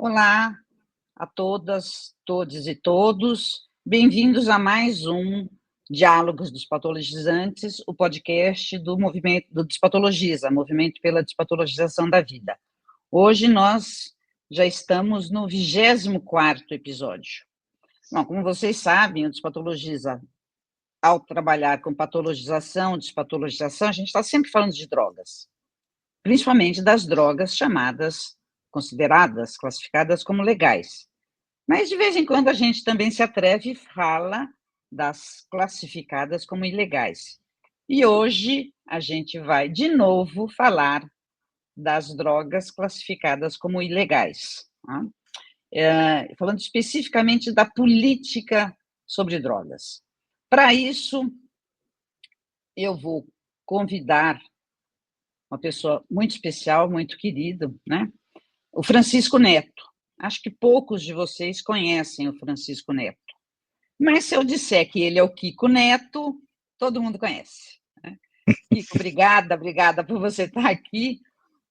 Olá a todas, todes e todos. Bem-vindos a mais um Diálogos dos Patologizantes, o podcast do movimento do Despatologiza, Movimento pela Despatologização da Vida. Hoje nós já estamos no 24º episódio. Bom, como vocês sabem, o Despatologiza, ao trabalhar com patologização, despatologização, a gente está sempre falando de drogas, principalmente das drogas consideradas, classificadas como legais. Mas, de vez em quando, a gente também se atreve e fala das classificadas como ilegais. E hoje a gente vai, de novo, falar das drogas classificadas como ilegais. Tá? Falando especificamente da política sobre drogas. Para isso, eu vou convidar uma pessoa muito especial, muito querida, né? O Francisco Neto. Acho que poucos de vocês conhecem o Francisco Neto. Mas se eu disser que ele é o Kiko Neto, todo mundo conhece. Né? Kiko, obrigada por você estar aqui.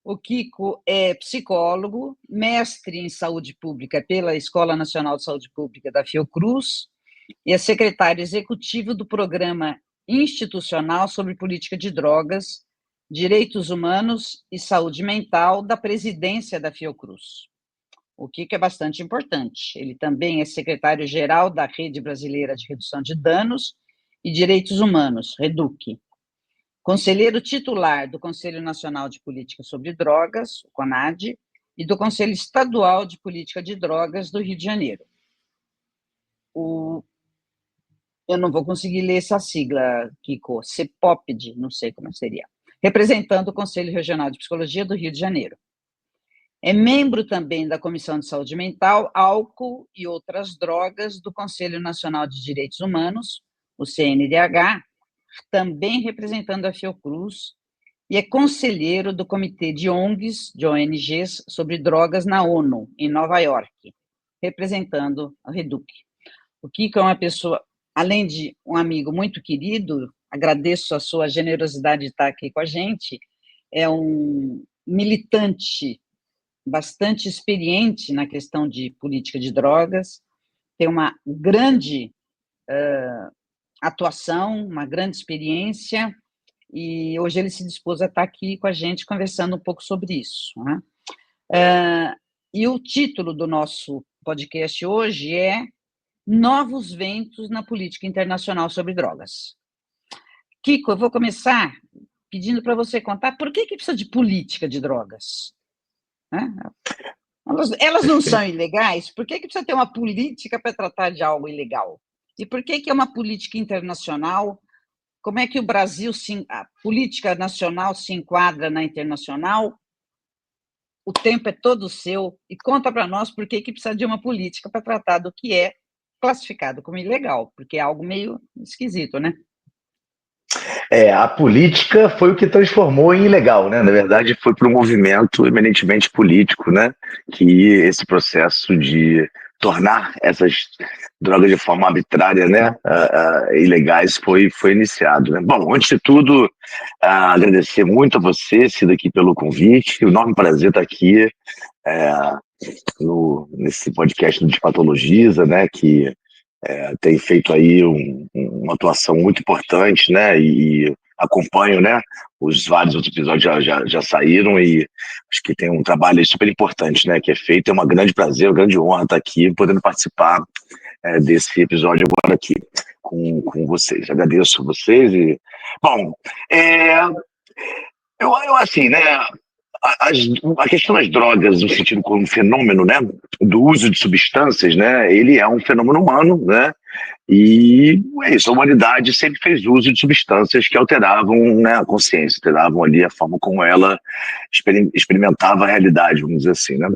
O Kiko é psicólogo, mestre em saúde pública pela Escola Nacional de Saúde Pública da Fiocruz e é secretário executivo do Programa Institucional sobre Política de Drogas, Direitos Humanos e Saúde Mental da presidência da Fiocruz. O que é bastante importante. Ele também é secretário-geral da Rede Brasileira de Redução de Danos e Direitos Humanos, REDUC. Conselheiro titular do Conselho Nacional de Política sobre Drogas, o CONAD, e do Conselho Estadual de Política de Drogas do Rio de Janeiro. Eu não vou conseguir ler essa sigla, Kiko, CEPOPD, não sei como seria. Representando o Conselho Regional de Psicologia do Rio de Janeiro. É membro também da Comissão de Saúde Mental, Álcool e Outras Drogas do Conselho Nacional de Direitos Humanos, o CNDH, também representando a Fiocruz, e é conselheiro do Comitê de ONGs sobre drogas na ONU, em Nova York, representando a REDUC. O Kiko é uma pessoa, além de um amigo muito querido, agradeço a sua generosidade de estar aqui com a gente, é um militante bastante experiente na questão de política de drogas, tem uma grande atuação, uma grande experiência, e hoje ele se dispôs a estar aqui com a gente conversando um pouco sobre isso. Né? E o título do nosso podcast hoje é Novos Ventos na Política Internacional sobre Drogas. Kiko, eu vou começar pedindo para você contar por que precisa de política de drogas? Né? Elas não são ilegais? Por que precisa ter uma política para tratar de algo ilegal? E por que é uma política internacional? Como é que o Brasil, a política nacional se enquadra na internacional? O tempo é todo seu. E conta para nós por que precisa de uma política para tratar do que é classificado como ilegal, porque é algo meio esquisito, né? A política foi o que transformou em ilegal, né? Na verdade, foi para um movimento eminentemente político, né? Que esse processo de tornar essas drogas de forma arbitrária, né? Ilegais foi iniciado, né? Bom, antes de tudo, agradecer muito a você, Cida, aqui pelo convite. Um enorme prazer estar aqui nesse podcast do Despatologiza, né? Que tem feito aí uma atuação muito importante, né? E acompanho, né? Os vários outros episódios já saíram e acho que tem um trabalho aí super importante, né? Que é feito. É um grande prazer, uma grande honra estar aqui, podendo participar desse episódio agora aqui com vocês. Agradeço a vocês e... Bom, eu assim, né? A questão das drogas, no sentido como fenômeno, né, do uso de substâncias, né, ele é um fenômeno humano, né, e é isso, a humanidade sempre fez uso de substâncias que alteravam, né, a consciência, alteravam ali a forma como ela experimentava a realidade, vamos dizer assim, né.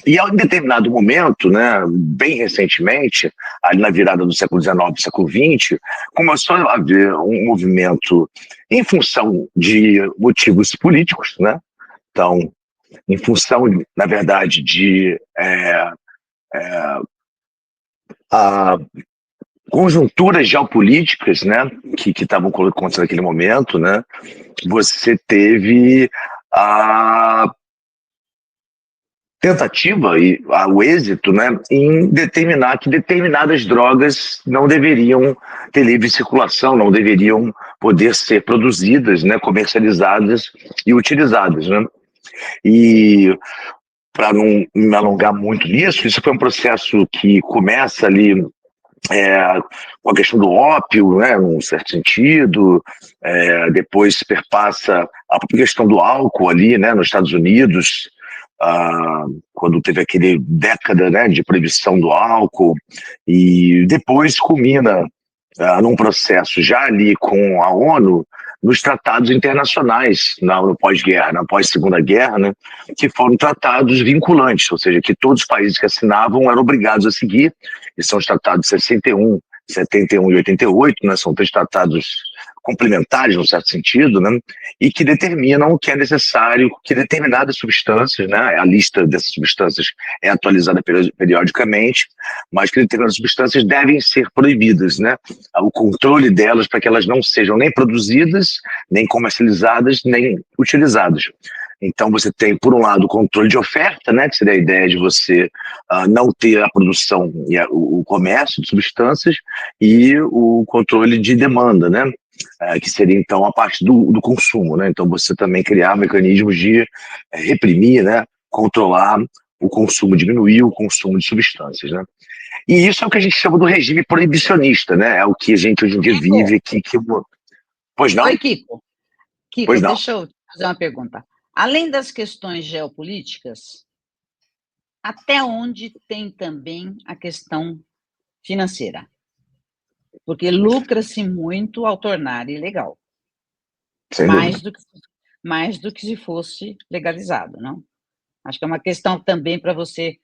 E em determinado momento, né, bem recentemente, ali na virada do século XIX para o século XX, começou a haver um movimento em função de motivos políticos, né. Então, em função, na verdade, de a conjunturas geopolíticas, né, que estavam acontecendo naquele momento, né, você teve tentativa e o êxito, né, em determinar que determinadas drogas não deveriam ter livre circulação, não deveriam poder ser produzidas, né, comercializadas e utilizadas, né? E para não me alongar muito nisso, isso foi um processo que começa ali com a questão do ópio, né, num certo sentido, depois perpassa a questão do álcool ali, né, nos Estados Unidos, quando teve aquele década, né, de proibição do álcool, e depois culmina num processo já ali com a ONU, nos tratados internacionais, no pós-guerra, na pós-segunda guerra, né, que foram tratados vinculantes, ou seja, que todos os países que assinavam eram obrigados a seguir, e são os tratados de 61, 71 e 88, né, são três tratados complementares, num certo sentido, né, e que determinam que é necessário que determinadas substâncias, né, a lista dessas substâncias é atualizada periodicamente, mas que determinadas substâncias devem ser proibidas, né, o controle delas para que elas não sejam nem produzidas, nem comercializadas, nem utilizadas. Então você tem, por um lado, o controle de oferta, né, que seria a ideia de você não ter a produção e o comércio de substâncias, e o controle de demanda, né, que seria então a parte do consumo, né? Então você também criar mecanismos de reprimir, né, controlar o consumo, diminuir o consumo de substâncias, né? E isso é o que a gente chama do regime proibicionista, né? É o que a gente hoje em dia vive aqui. Pois não? Oi, Kiko. Kiko, Pois não. deixa eu fazer uma pergunta. Além das questões geopolíticas, até onde tem também a questão financeira? Porque lucra-se muito ao tornar ilegal. Mais do que se fosse legalizado, não? Acho que é uma questão também para você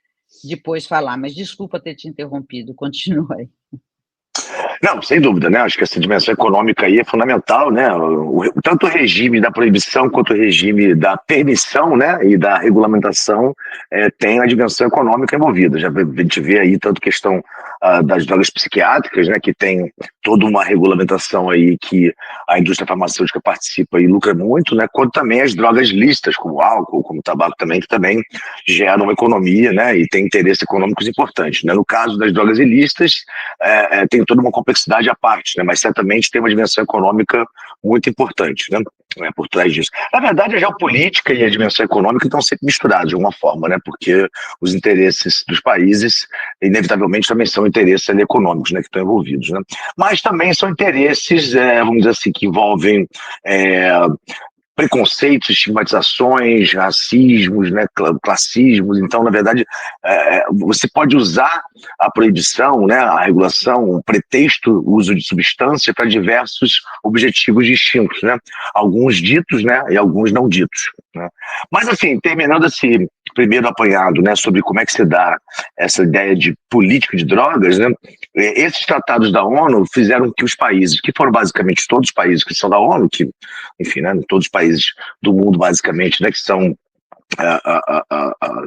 depois falar, mas desculpa ter te interrompido, continua aí. Não, sem dúvida, né? Acho que essa dimensão econômica aí é fundamental, né? Tanto o regime da proibição quanto o regime da permissão, né, e da regulamentação tem a dimensão econômica envolvida. Já a gente vê aí tanto questão das drogas psiquiátricas, né, que tem toda uma regulamentação aí que a indústria farmacêutica participa e lucra muito, né, quanto também as drogas lícitas, como o álcool, como o tabaco também, que também geram uma economia, né, e tem interesses econômicos importantes, né? No caso das drogas ilícitas, tem toda uma complexidade à parte, né, mas certamente tem uma dimensão econômica muito importante, né, por trás disso. Na verdade, a geopolítica e a dimensão econômica estão sempre misturadas de alguma forma, né, porque os interesses dos países, inevitavelmente, também são interesses econômicos, né, que estão envolvidos, né, mas também são interesses, vamos dizer assim, que envolvem preconceitos, estigmatizações, racismos, né, classismos. Então, na verdade, você pode usar a proibição, né, a regulação, o pretexto, o uso de substância para diversos objetivos distintos, né, alguns ditos, né, e alguns não ditos, né. Mas, assim, terminando esse primeiro apanhado, né, sobre como é que se dá essa ideia de política de drogas, né, esses tratados da ONU fizeram que os países, que foram basicamente todos os países que são da ONU, que, enfim, né, todos os países do mundo, basicamente, né, que são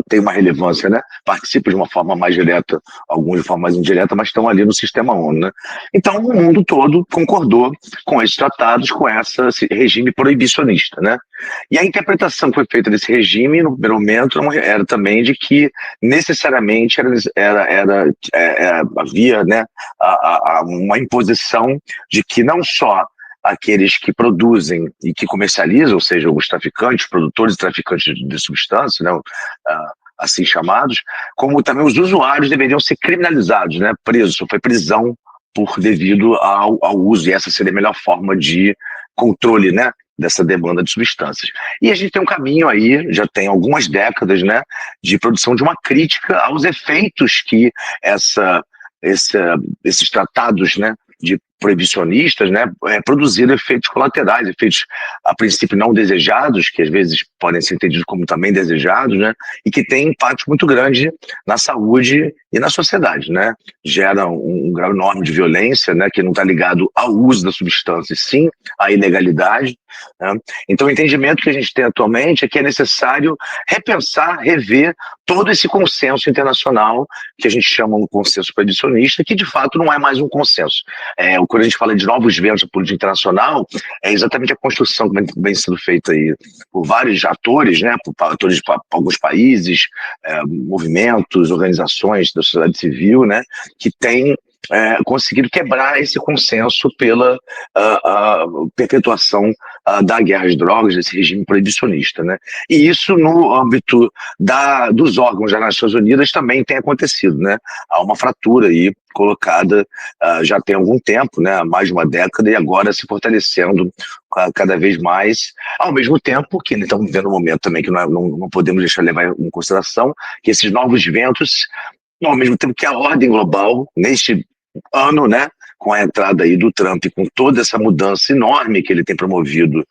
tem uma relevância, né? Participam de uma forma mais direta, alguns de forma mais indireta, mas estão ali no sistema ONU, né? Então, o mundo todo concordou com esses tratados, com esse regime proibicionista, né? E a interpretação que foi feita desse regime, no primeiro momento, era também de que necessariamente havia, né, uma imposição de que não só aqueles que produzem e que comercializam, ou seja, os traficantes, produtores e traficantes de substâncias, né, assim chamados, como também os usuários deveriam ser criminalizados, né, presos, sofrer prisão devido ao uso, e essa seria a melhor forma de controle, né, dessa demanda de substâncias. E a gente tem um caminho aí, já tem algumas décadas, né, de produção de uma crítica aos efeitos que esses tratados, né, de proibicionistas, né, produziram efeitos colaterais, efeitos a princípio não desejados, que às vezes podem ser entendidos como também desejados, né, e que têm impacto muito grande na saúde e na sociedade, né, gera um grau enorme de violência, né, que não está ligado ao uso da substância, sim à ilegalidade, né? Então, o entendimento que a gente tem atualmente é que é necessário repensar, rever todo esse consenso internacional, que a gente chama um consenso proibicionista, que de fato não é mais um consenso. Quando a gente fala de novos ventos da política internacional, é exatamente a construção que vem sendo feita aí por vários atores, né, por atores de alguns países, movimentos, organizações da sociedade civil, né, que têm conseguiram quebrar esse consenso pela perpetuação da guerra às drogas, desse regime proibicionista, né? E isso no âmbito dos órgãos das Nações Unidas também tem acontecido, né? Há uma fratura aí colocada já tem algum tempo, né? Há mais de uma década, e agora se fortalecendo cada vez mais, ao mesmo tempo que estamos vivendo um momento também que não podemos deixar levar em consideração que esses novos ventos, ao mesmo tempo que a ordem global, neste ano, né, com a entrada aí do Trump, com toda essa mudança enorme que ele tem promovido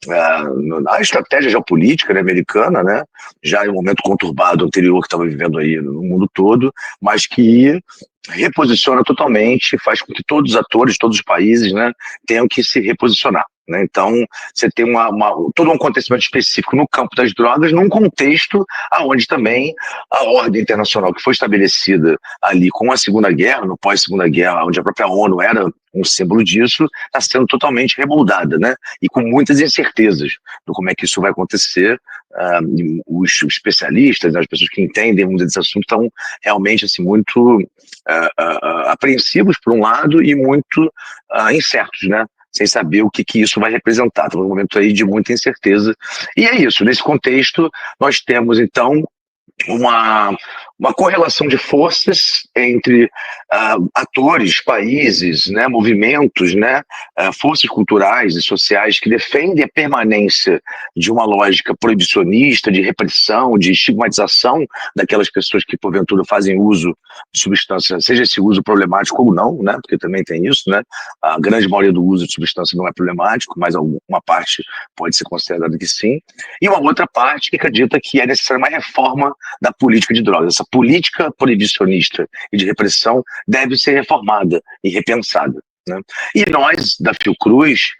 na estratégia geopolítica, né, americana, né, já em um momento conturbado anterior que estava vivendo aí no mundo todo, mas que reposiciona totalmente, faz com que todos os atores, todos os países, né, tenham que se reposicionar, né? Então, você tem todo um acontecimento específico no campo das drogas, num contexto onde também a ordem internacional que foi estabelecida ali com a Segunda Guerra, no pós-Segunda Guerra, onde a própria ONU era um símbolo disso, está sendo totalmente remoldada, né? E com muitas incertezas do como é que isso vai acontecer. Os especialistas, as pessoas que entendem muito desse assunto, estão realmente assim, muito apreensivos, por um lado, e muito incertos, né? Sem saber o que isso vai representar. Estamos num momento aí de muita incerteza. E é isso, nesse contexto, nós temos, então, uma correlação de forças entre atores, países, né, movimentos, né, forças culturais e sociais que defendem a permanência de uma lógica proibicionista, de repressão, de estigmatização daquelas pessoas que porventura fazem uso de substâncias, seja esse uso problemático ou não, né, porque também tem isso, né, a grande maioria do uso de substância não é problemático, mas alguma parte pode ser considerada que sim, e uma outra parte que acredita que é necessária uma reforma da política de drogas. Essa política proibicionista e de repressão deve ser reformada e repensada, né? E nós, da Fiocruz,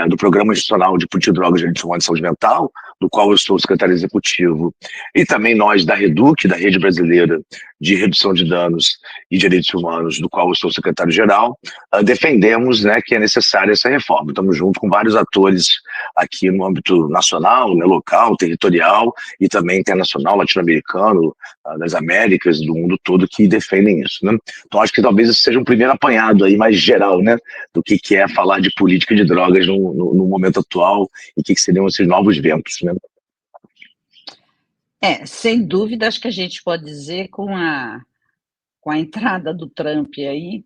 do Programa Institucional de Política de Drogas, Direitos Humanos e Saúde Mental, do qual eu sou o secretário executivo, e também nós da REDUC, da Rede Brasileira de Redução de Danos e Direitos Humanos, do qual eu sou o secretário-geral, defendemos, né, que é necessária essa reforma. Estamos junto com vários atores aqui no âmbito nacional, né, local, territorial e também internacional, latino-americano, das Américas, do mundo todo, que defendem isso, né? Então acho que talvez esse seja um primeiro apanhado aí mais geral, né, do que é falar de política de drogas no momento atual e o que seriam esses novos ventos, né? Sem dúvida, acho que a gente pode dizer com a entrada do Trump aí,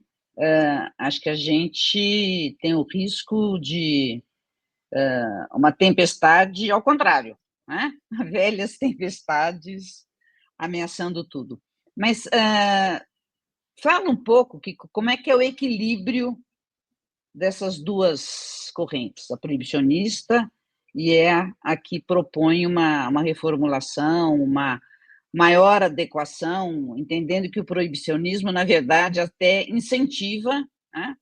acho que a gente tem o risco de uma tempestade ao contrário, né? Velhas tempestades ameaçando tudo. Mas fala um pouco como é que é o equilíbrio dessas duas correntes, a proibicionista e a que propõe uma reformulação, uma maior adequação, entendendo que o proibicionismo, na verdade, até incentiva, né?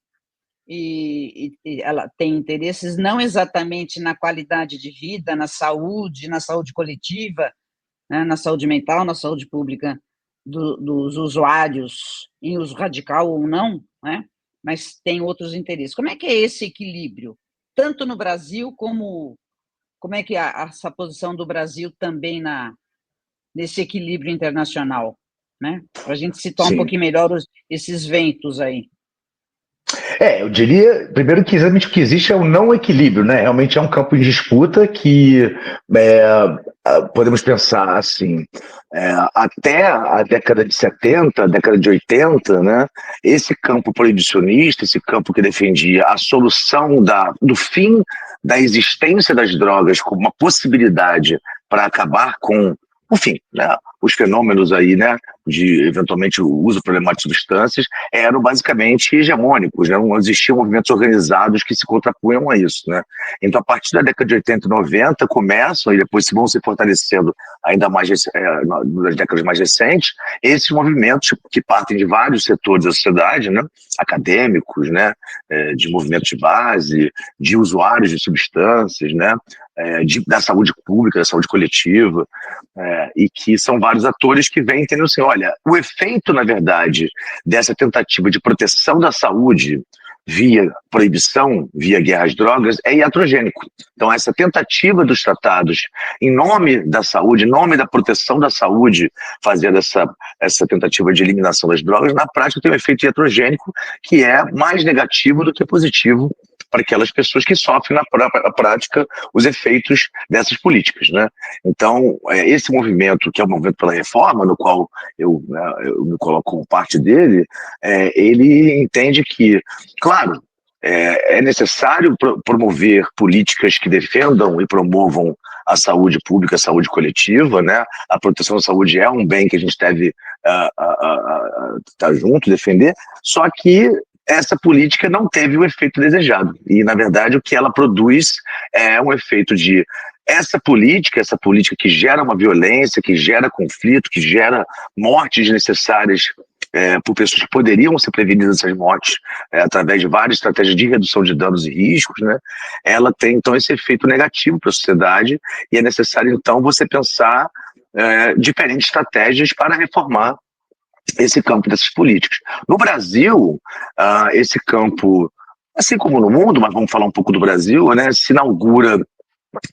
E ela tem interesses não exatamente na qualidade de vida, na saúde coletiva, né? Na saúde mental, na saúde pública dos usuários, em uso radical ou não, né? Mas tem outros interesses. Como é que é esse equilíbrio, tanto no Brasil como é que essa posição do Brasil também nesse equilíbrio internacional, né? Para a gente situar um pouquinho melhor esses ventos aí. Eu diria, primeiro, que exatamente o que existe é o não equilíbrio, né? Realmente é um campo de disputa que podemos pensar assim, até a década de 70, a década de 80, né? Esse campo proibicionista, esse campo que defendia a solução do fim da existência das drogas como uma possibilidade para acabar com, enfim, né, os fenômenos aí, né, de eventualmente o uso problemático de substâncias, eram basicamente hegemônicos, né? Não existiam movimentos organizados que se contrapunham a isso, né? Então, a partir da década de 80 e 90, começam e depois vão se fortalecendo ainda mais nas décadas mais recentes, esses movimentos que partem de vários setores da sociedade, né? Acadêmicos, né? De movimentos de base, de usuários de substâncias, né? Da saúde pública, da saúde coletiva, e que são vários atores que vêm entendendo assim, olha, o efeito, na verdade, dessa tentativa de proteção da saúde via proibição, via guerra às drogas, é iatrogênico. Então, essa tentativa dos tratados, em nome da saúde, em nome da proteção da saúde, fazer essa tentativa de eliminação das drogas, na prática tem um efeito iatrogênico que é mais negativo do que positivo para aquelas pessoas que sofrem na prática os efeitos dessas políticas, né? Então, esse movimento, que é o movimento pela reforma, no qual eu me coloco como parte dele, ele entende que, claro, é necessário promover políticas que defendam e promovam a saúde pública, a saúde coletiva, né? A proteção da saúde é um bem que a gente deve estar junto, defender, só que essa política não teve o efeito desejado. E, na verdade, o que ela produz é um efeito de essa política que gera uma violência, que gera conflito, que gera mortes desnecessárias por pessoas que poderiam ser prevenidas essas mortes através de várias estratégias de redução de danos e riscos, né? Ela tem, então, esse efeito negativo para a sociedade e é necessário, então, você pensar diferentes estratégias para reformar esse campo dessas políticas. No Brasil, esse campo, assim como no mundo, mas vamos falar um pouco do Brasil, né, se inaugura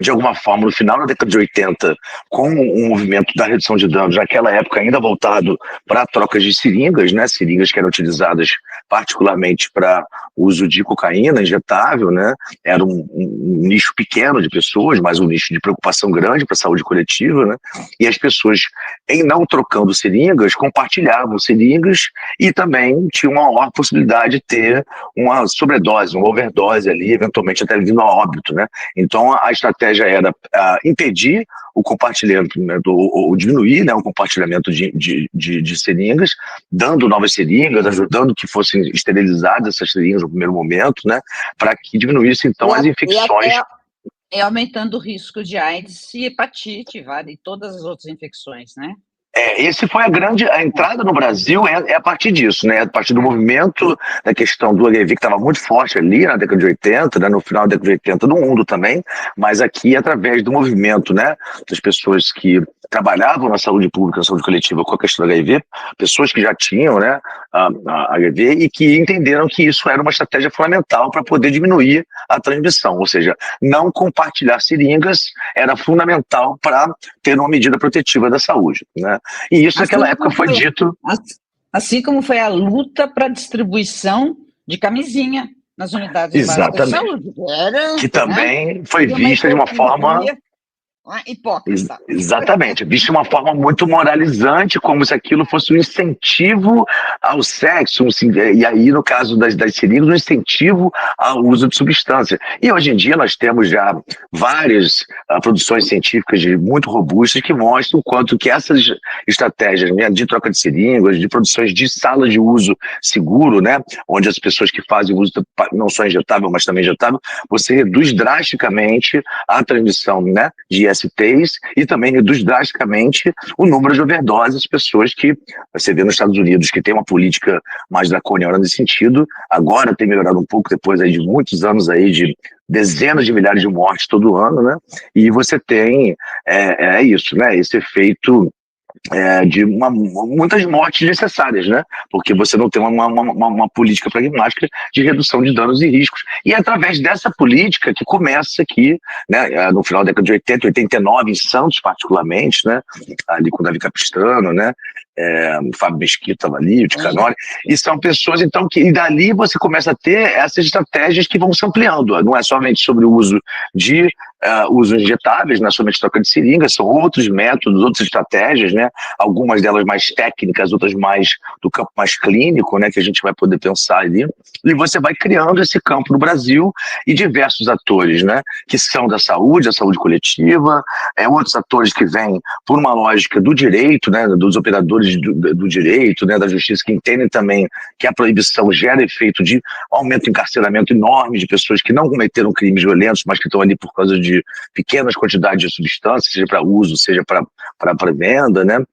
de alguma forma, no final da década de 80, com um movimento da redução de danos, naquela época ainda voltado para trocas de seringas, né, seringas que eram utilizadas particularmente para uso de cocaína injetável, né, era um nicho pequeno de pessoas, mas um nicho de preocupação grande para a saúde coletiva, né, e as pessoas, em não trocando seringas, compartilhavam seringas e também tinham uma maior possibilidade de ter uma sobredose, uma overdose ali, eventualmente até vindo a óbito, né. Então, a estratégia era impedir o compartilhamento, ou diminuir, né, o compartilhamento de seringas, dando novas seringas, ajudando que fossem esterilizadas essas seringas no primeiro momento, né, para que diminuísse, então, as infecções. Aumentando o risco de AIDS e hepatite, e todas as outras infecções, né? Esse foi a entrada no Brasil a partir disso, né? A partir do movimento da questão do HIV, que estava muito forte ali na década de 80, né? No final da década de 80 no mundo também, mas aqui através do movimento, né? Das pessoas que trabalhavam na saúde pública, na saúde coletiva com a questão do HIV, pessoas que já tinham, né, a HIV e que entenderam que isso era uma estratégia fundamental para poder diminuir a transmissão, ou seja, não compartilhar seringas era fundamental para ter uma medida protetiva da saúde, né? E isso naquela época foi dito. Assim como foi a luta para a distribuição de camisinha nas unidades básicas de saúde. Que também foi vista de uma forma hipócrita. Exatamente, visto de uma forma muito moralizante, como se aquilo fosse um incentivo ao sexo, e aí no caso das seringas, um incentivo ao uso de substância. E hoje em dia nós temos já várias produções científicas muito robustas que mostram o quanto que essas estratégias, né, de troca de seringas, de produções de salas de uso seguro, né, onde as pessoas que fazem uso não só injetável, mas também injetável, você reduz drasticamente a transmissão, né, de ISTs e também reduz drasticamente o número de overdoses, pessoas que você vê nos Estados Unidos que tem uma política mais draconiana nesse sentido, agora tem melhorado um pouco depois aí de muitos anos aí de dezenas de milhares de mortes todo ano, né? E você tem isso, né? Esse efeito de muitas mortes necessárias, né? Porque você não tem uma política pragmática de redução de danos e riscos. E é através dessa política que começa aqui, né, no final da década de 80, 89, em Santos particularmente, né, ali com o Davi Capistrano, né, o Fábio Mesquita estava ali, o Ticanori, e são pessoas, então, e dali você começa a ter essas estratégias que vão se ampliando, não é somente sobre o uso de usam injetáveis, não é somente troca de seringa, são outros métodos, outras estratégias, né? Algumas delas mais técnicas, outras mais do campo mais clínico, né? Que a gente vai poder pensar ali. E você vai criando esse campo no Brasil e diversos atores, né? Que são da saúde, a saúde coletiva, outros atores que vêm por uma lógica do direito, né? Dos operadores do direito, né? Da justiça, que entendem também que a proibição gera efeito de aumento de encarceramento enorme de pessoas que não cometeram crimes violentos, mas que estão ali por causa de pequenas quantidades de substâncias, seja para uso, seja para venda, né?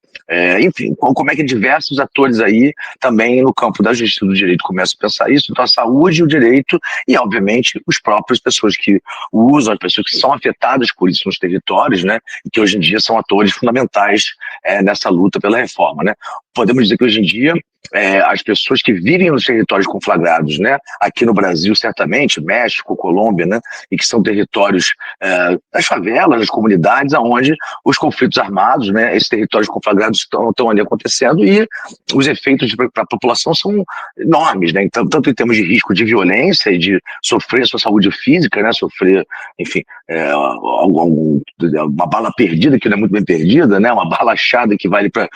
Enfim, como é que diversos atores aí também no campo da justiça e do direito começam a pensar isso. Então a saúde, o direito e, obviamente, os próprios pessoas que usam, as pessoas que são afetadas por isso nos territórios, né? E que hoje em dia são atores fundamentais nessa luta pela reforma, né? Podemos dizer que hoje em dia as pessoas que vivem nos territórios conflagrados, né? Aqui no Brasil, certamente, México, Colômbia, né? E que são territórios das favelas, das comunidades, onde os conflitos armados, né? Esses territórios conflagrados estão ali acontecendo e os efeitos para a população são enormes, né? Então, tanto em termos de risco de violência e de sofrer a sua saúde física, né? Sofrer, enfim, uma bala perdida que não é muito bem perdida, né? Uma bala achada que vale para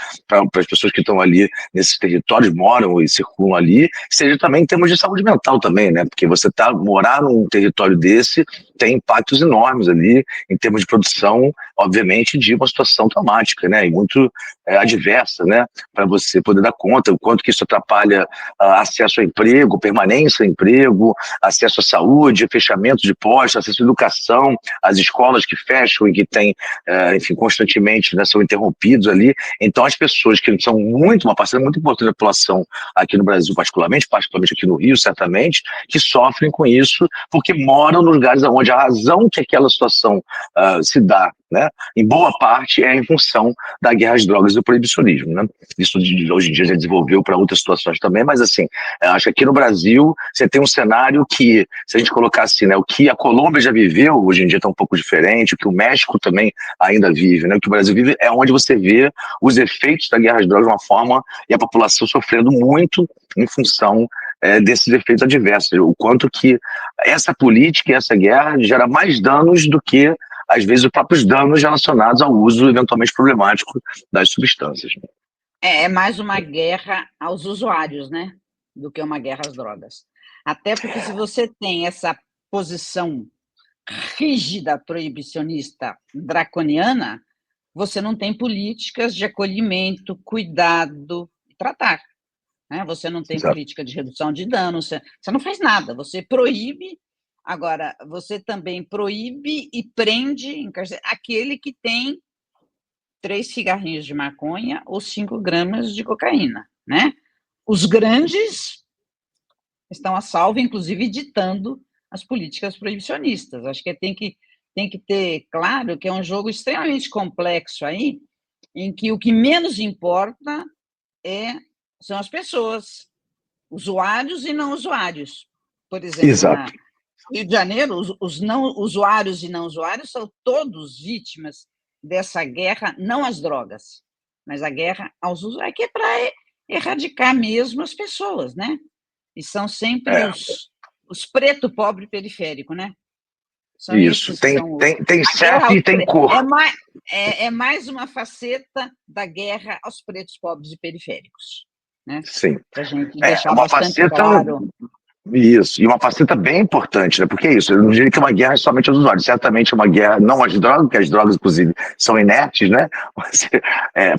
as pessoas que estão ali nesses territórios, moram e circulam ali, seja também em termos de saúde mental também, né? Porque você morar num território desse tem impactos enormes ali em termos de produção, obviamente, de uma situação traumática, né? E muito adversa, né? Para você poder dar conta, o quanto que isso atrapalha acesso ao emprego, permanência ao emprego, acesso à saúde, fechamento de postos, acesso à educação, as escolas que fecham e que têm, enfim, constantemente, né, são interrompidos ali. Então, as pessoas que são uma parcela muito importante da população aqui no Brasil, particularmente aqui no Rio, certamente, que sofrem com isso porque moram nos lugares onde a razão que aquela situação se dá, né, em boa parte em função da guerra às drogas e do proibicionismo, né? Isso hoje em dia já desenvolveu para outras situações também, mas assim, acho que aqui no Brasil você tem um cenário que, se a gente colocar assim, né, o que a Colômbia já viveu, hoje em dia está um pouco diferente, o que o México também ainda vive, né, o que o Brasil vive é onde você vê os efeitos da guerra às drogas de uma forma e a população sofrendo muito em função desses efeitos adversos, o quanto que essa política e essa guerra gera mais danos do que, às vezes, os próprios danos relacionados ao uso eventualmente problemático das substâncias. É mais uma guerra aos usuários, né, do que uma guerra às drogas. Até porque se você tem essa posição rígida, proibicionista, draconiana, você não tem políticas de acolhimento, cuidado e tratar. Né? Você não tem Exato. política de redução de danos, você não faz nada, você proíbe. Agora, você também proíbe e prende aquele que tem 3 cigarrinhos de maconha ou 5 gramas de cocaína, né? Os grandes estão a salvo, inclusive ditando as políticas proibicionistas. Acho que tem que ter claro que é um jogo extremamente complexo aí, em que o que menos importa são as pessoas, usuários e não usuários. Por exemplo, Exato. no Rio de Janeiro, os não usuários e não usuários são todos vítimas dessa guerra, não às drogas, mas a guerra aos usuários, que é para erradicar mesmo as pessoas, né? E são sempre os preto, pobre, periférico, né? São isso, tem CEP e tem cor. É mais uma faceta da guerra aos pretos, pobres e periféricos, né? Sim. Para a gente deixar uma bastante faceta, claro. Isso, e uma faceta bem importante, né? Porque é isso, eu não diria que é uma guerra somente aos usuários, certamente é uma guerra não às drogas, porque as drogas, inclusive, são inertes, né? Você,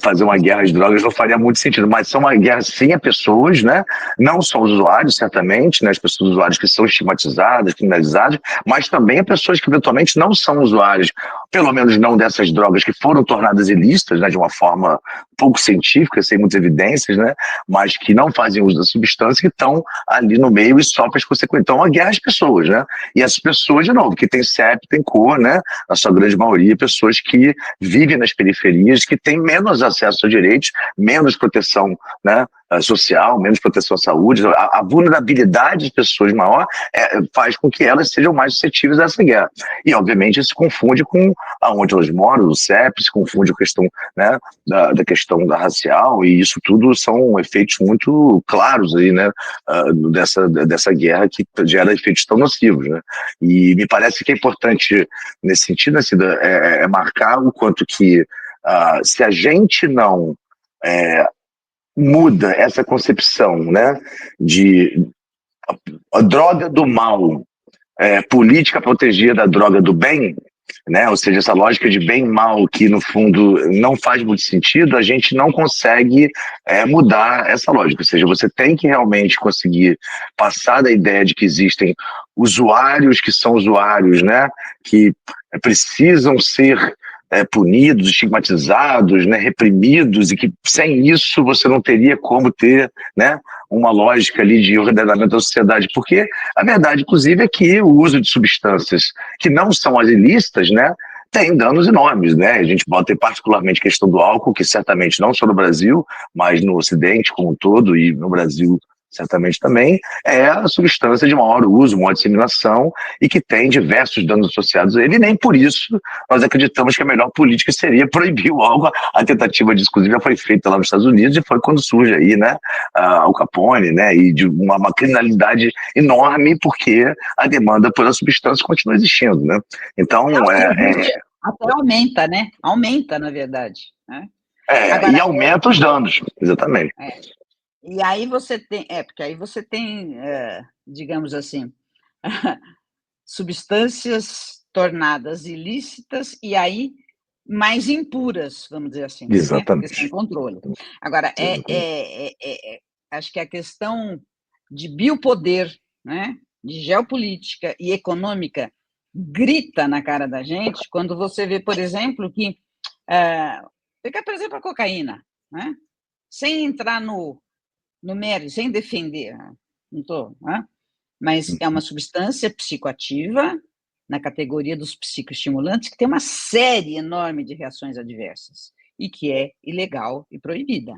fazer uma guerra às drogas não faria muito sentido, mas são uma guerra sim a pessoas, né? Não só os usuários, certamente, né? As pessoas usuários que são estigmatizadas, criminalizadas, mas também a pessoas que eventualmente não são usuários, pelo menos não dessas drogas que foram tornadas ilícitas, né? De uma forma pouco científica, sem muitas evidências, né? Mas que não fazem uso da substância, que estão ali no meio e sofrem as consequências. Então, é uma guerra às pessoas, né? E as pessoas, de novo, que tem CEP, tem cor, né? Na sua grande maioria, pessoas que vivem nas periferias, que têm menos acesso a direitos, menos proteção, né? social, menos proteção à saúde, a vulnerabilidade das pessoas maior faz com que elas sejam mais suscetíveis a essa guerra. E, obviamente, isso se confunde com aonde elas moram, o CEP, se confunde com a questão, né, da questão da racial, e isso tudo são efeitos muito claros aí, né, dessa guerra que gera efeitos tão nocivos, né? E me parece que é importante, nesse sentido, né, Cida, marcar o quanto que se a gente não muda essa concepção, né, de a droga do mal, política protegida da droga do bem, né, ou seja, essa lógica de bem e mal que no fundo não faz muito sentido, a gente não consegue mudar essa lógica, ou seja, você tem que realmente conseguir passar da ideia de que existem usuários que são usuários, né, que precisam ser punidos, estigmatizados, né, reprimidos, e que sem isso você não teria como ter, né, uma lógica ali de ordenamento da sociedade, porque a verdade, inclusive, é que o uso de substâncias que não são as ilícitas, né, tem danos enormes, né? A gente pode ter particularmente a questão do álcool, que certamente não só no Brasil, mas no Ocidente como um todo, e no Brasil certamente também, é a substância de maior uso, maior disseminação, e que tem diversos danos associados a ele, e nem por isso nós acreditamos que a melhor política seria proibir o álcool. A tentativa disso, inclusive, já foi feita lá nos Estados Unidos, e foi quando surge aí, né, Al Capone, né, e de uma criminalidade enorme, porque a demanda pela substância continua existindo, né? Então, até aumenta, né? Aumenta, na verdade, né? Agora, e aumenta os danos, exatamente. E aí você tem, porque aí você tem, digamos assim, substâncias tornadas ilícitas e aí mais impuras, vamos dizer assim. Exatamente. Né? Sem controle. Agora, acho que a questão de biopoder, né, de geopolítica e econômica grita na cara da gente quando você vê, por exemplo, que... Pega, por exemplo, a cocaína, né? Sem entrar no mérito, sem defender, não estou, né? Mas é uma substância psicoativa na categoria dos psicoestimulantes que tem uma série enorme de reações adversas e que é ilegal e proibida.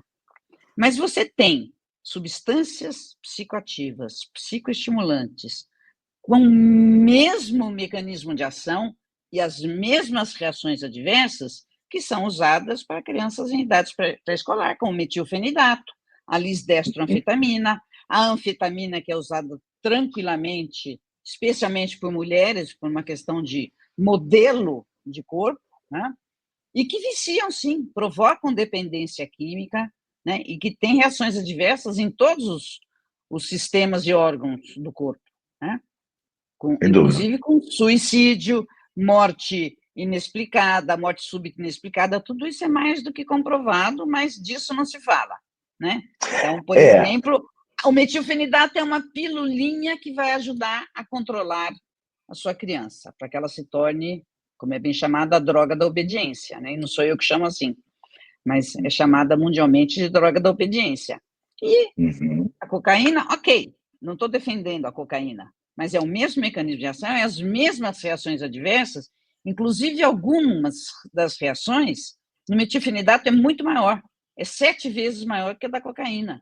Mas você tem substâncias psicoativas, psicoestimulantes, com o mesmo mecanismo de ação e as mesmas reações adversas que são usadas para crianças em idade pré-escolar, como metilfenidato, a lisdextroanfetamina, a anfetamina que é usada tranquilamente, especialmente por mulheres, por uma questão de modelo de corpo, né? E que viciam, sim, provocam dependência química, né? E que tem reações adversas em todos os sistemas e órgãos do corpo, né? Inclusive com suicídio, morte inexplicada, morte súbita inexplicada, tudo isso é mais do que comprovado, mas disso não se fala, né? Então, por exemplo, o metilfenidato é uma pilulinha que vai ajudar a controlar a sua criança, para que ela se torne, como é bem chamada, a droga da obediência, né? E não sou eu que chamo assim, mas é chamada mundialmente de droga da obediência. E a cocaína, ok, não estou defendendo a cocaína, mas é o mesmo mecanismo de ação, é as mesmas reações adversas, inclusive algumas das reações no metilfenidato é muito maior, é 7 vezes maior que a da cocaína.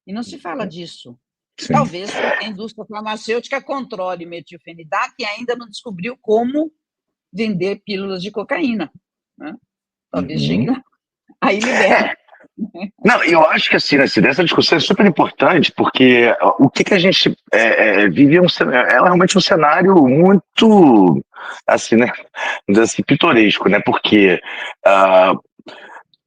E não se fala disso. Sim. Talvez porque a indústria farmacêutica controle o metilfenidato e ainda não descobriu como vender pílulas de cocaína, né? Talvez chegue lá, aí libera. Não, eu acho que assim, essa discussão é super importante, porque o que a gente vive é realmente um cenário muito, assim, né, assim, pitoresco, né, porque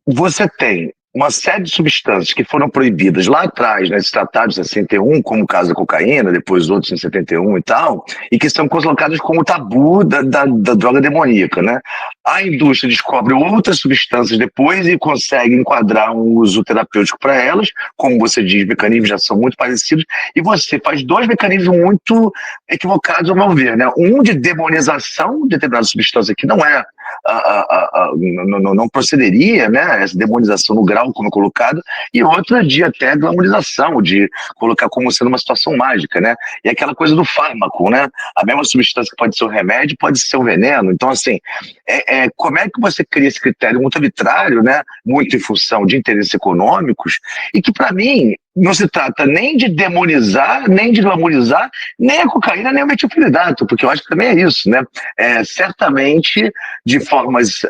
você tem uma série de substâncias que foram proibidas lá atrás, nesse tratado de 61, como o caso da cocaína, depois outros em 71 e tal, e que são colocadas como tabu da droga demoníaca, né? A indústria descobre outras substâncias depois e consegue enquadrar um uso terapêutico para elas, como você diz, mecanismos já são muito parecidos, e você faz 2 mecanismos muito equivocados, ao meu ver, né? Um de demonização de determinada substância que não é não procederia, né, essa demonização no grau como é colocado, e outra de até glamorização, de colocar como sendo uma situação mágica, né, e aquela coisa do fármaco, né, a mesma substância que pode ser um remédio pode ser um veneno. Então, assim, como é que você cria esse critério muito arbitrário, né, muito em função de interesses econômicos, e que, para mim, não se trata nem de demonizar, nem de glamorizar, nem a cocaína, nem o metilfenidato, porque eu acho que também é isso, né? Certamente, de formas,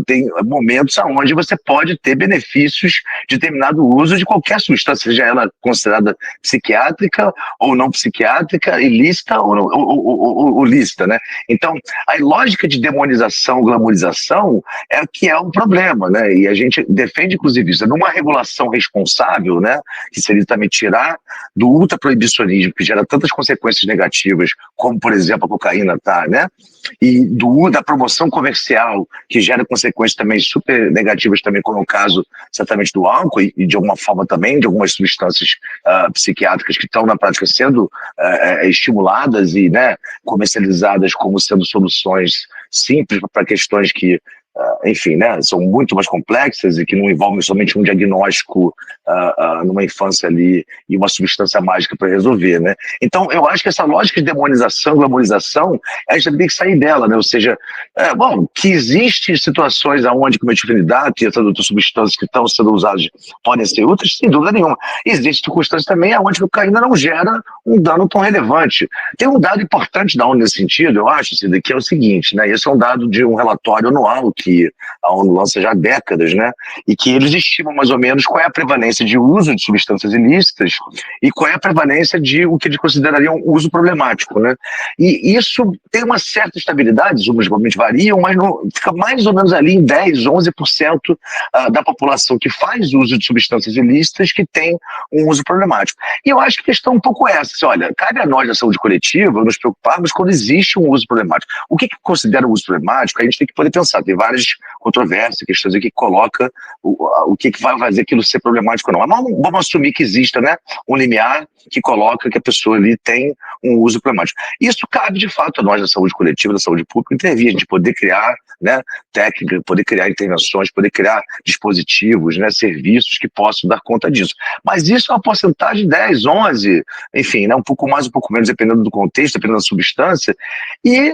tem momentos onde você pode ter benefícios de determinado uso de qualquer substância, seja ela considerada psiquiátrica ou não psiquiátrica, ilícita ou lícita, né? Então, a lógica de demonização, glamorização é que é um problema, né? E a gente defende, inclusive, isso numa regulação responsável, né, que seria também tirar do ultraproibicionismo, que gera tantas consequências negativas, como, por exemplo, a cocaína, tá, né, e da promoção comercial, que gera consequências também super negativas, também, como é o caso, certamente, do álcool e de alguma forma também de algumas substâncias psiquiátricas que estão, na prática, sendo estimuladas e, né, comercializadas como sendo soluções simples para questões que enfim, né, são muito mais complexas e que não envolvem somente um diagnóstico numa infância ali e uma substância mágica para resolver, né? Então, eu acho que essa lógica de demonização, glamorização, a gente tem que sair dela, né? Ou seja, bom, que existem situações onde o metilfenidato e essas outras substâncias que estão sendo usadas podem ser úteis, sem dúvida nenhuma. Existem circunstâncias também onde a cocaína não gera um dano tão relevante. Tem um dado importante da ONU nesse sentido, eu acho, Cida, que é o seguinte, né? Esse é um dado de um relatório anual que a ONU lança já há décadas, né? E que eles estimam mais ou menos qual é a prevalência de uso de substâncias ilícitas e qual é a prevalência de o que eles considerariam um uso problemático, né? E isso tem uma certa estabilidade, os números realmente variam, mas fica mais ou menos ali em 10, 11% da população que faz uso de substâncias ilícitas que tem um uso problemático. E eu acho que a questão é um pouco essa, assim, olha, cabe a nós da saúde coletiva nos preocuparmos quando existe um uso problemático. O que considera um uso problemático? A gente tem que poder pensar, tem várias controvérsias, questões aqui que coloca o que vai fazer aquilo ser problemático ou não. Mas vamos assumir que exista, né, um limiar que coloca que a pessoa ali tem um uso problemático. Isso cabe, de fato, a nós da saúde coletiva, da saúde pública, intervir, a gente poder criar, né, técnicas, poder criar intervenções, poder criar dispositivos, né, serviços que possam dar conta disso. Mas isso é uma porcentagem de 10, 11, enfim, né, um pouco mais, um pouco menos, dependendo do contexto, dependendo da substância, e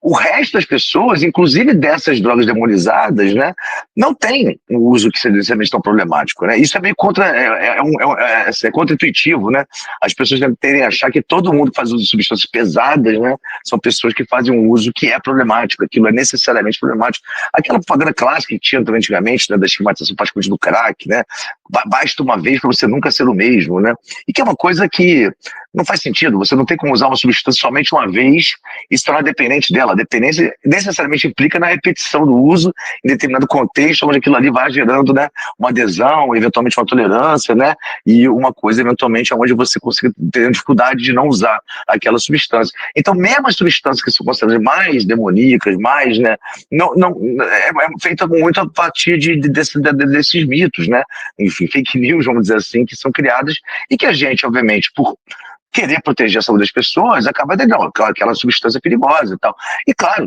o resto das pessoas, inclusive dessas drogas demonizadas, né, não tem um uso que seja necessariamente tão problemático, né? Isso é meio contra-intuitivo, né? As pessoas tendem a achar que todo mundo que faz uso de substâncias pesadas, né, são pessoas que fazem um uso que é problemático, aquilo é necessariamente problemático. Aquela propaganda clássica que tinha também antigamente, né, da estigmatização praticamente do crack, né? Basta uma vez para você nunca ser o mesmo, né? E que é uma coisa que não faz sentido, você não tem como usar uma substância somente uma vez e se tornar dependente dela. A dependência necessariamente implica na repetição do uso em determinado contexto, onde aquilo ali vai gerando, né, uma adesão, eventualmente uma tolerância, né, e uma coisa, eventualmente, onde você consiga ter dificuldade de não usar aquela substância. Então, mesmo as substâncias que são consideradas mais demoníacas, mais, né, é feita muito a partir desses mitos, né, enfim, fake news, vamos dizer assim, que são criadas e que a gente, obviamente, por querer proteger a saúde das pessoas, acaba dando aquela substância perigosa e tal. E claro,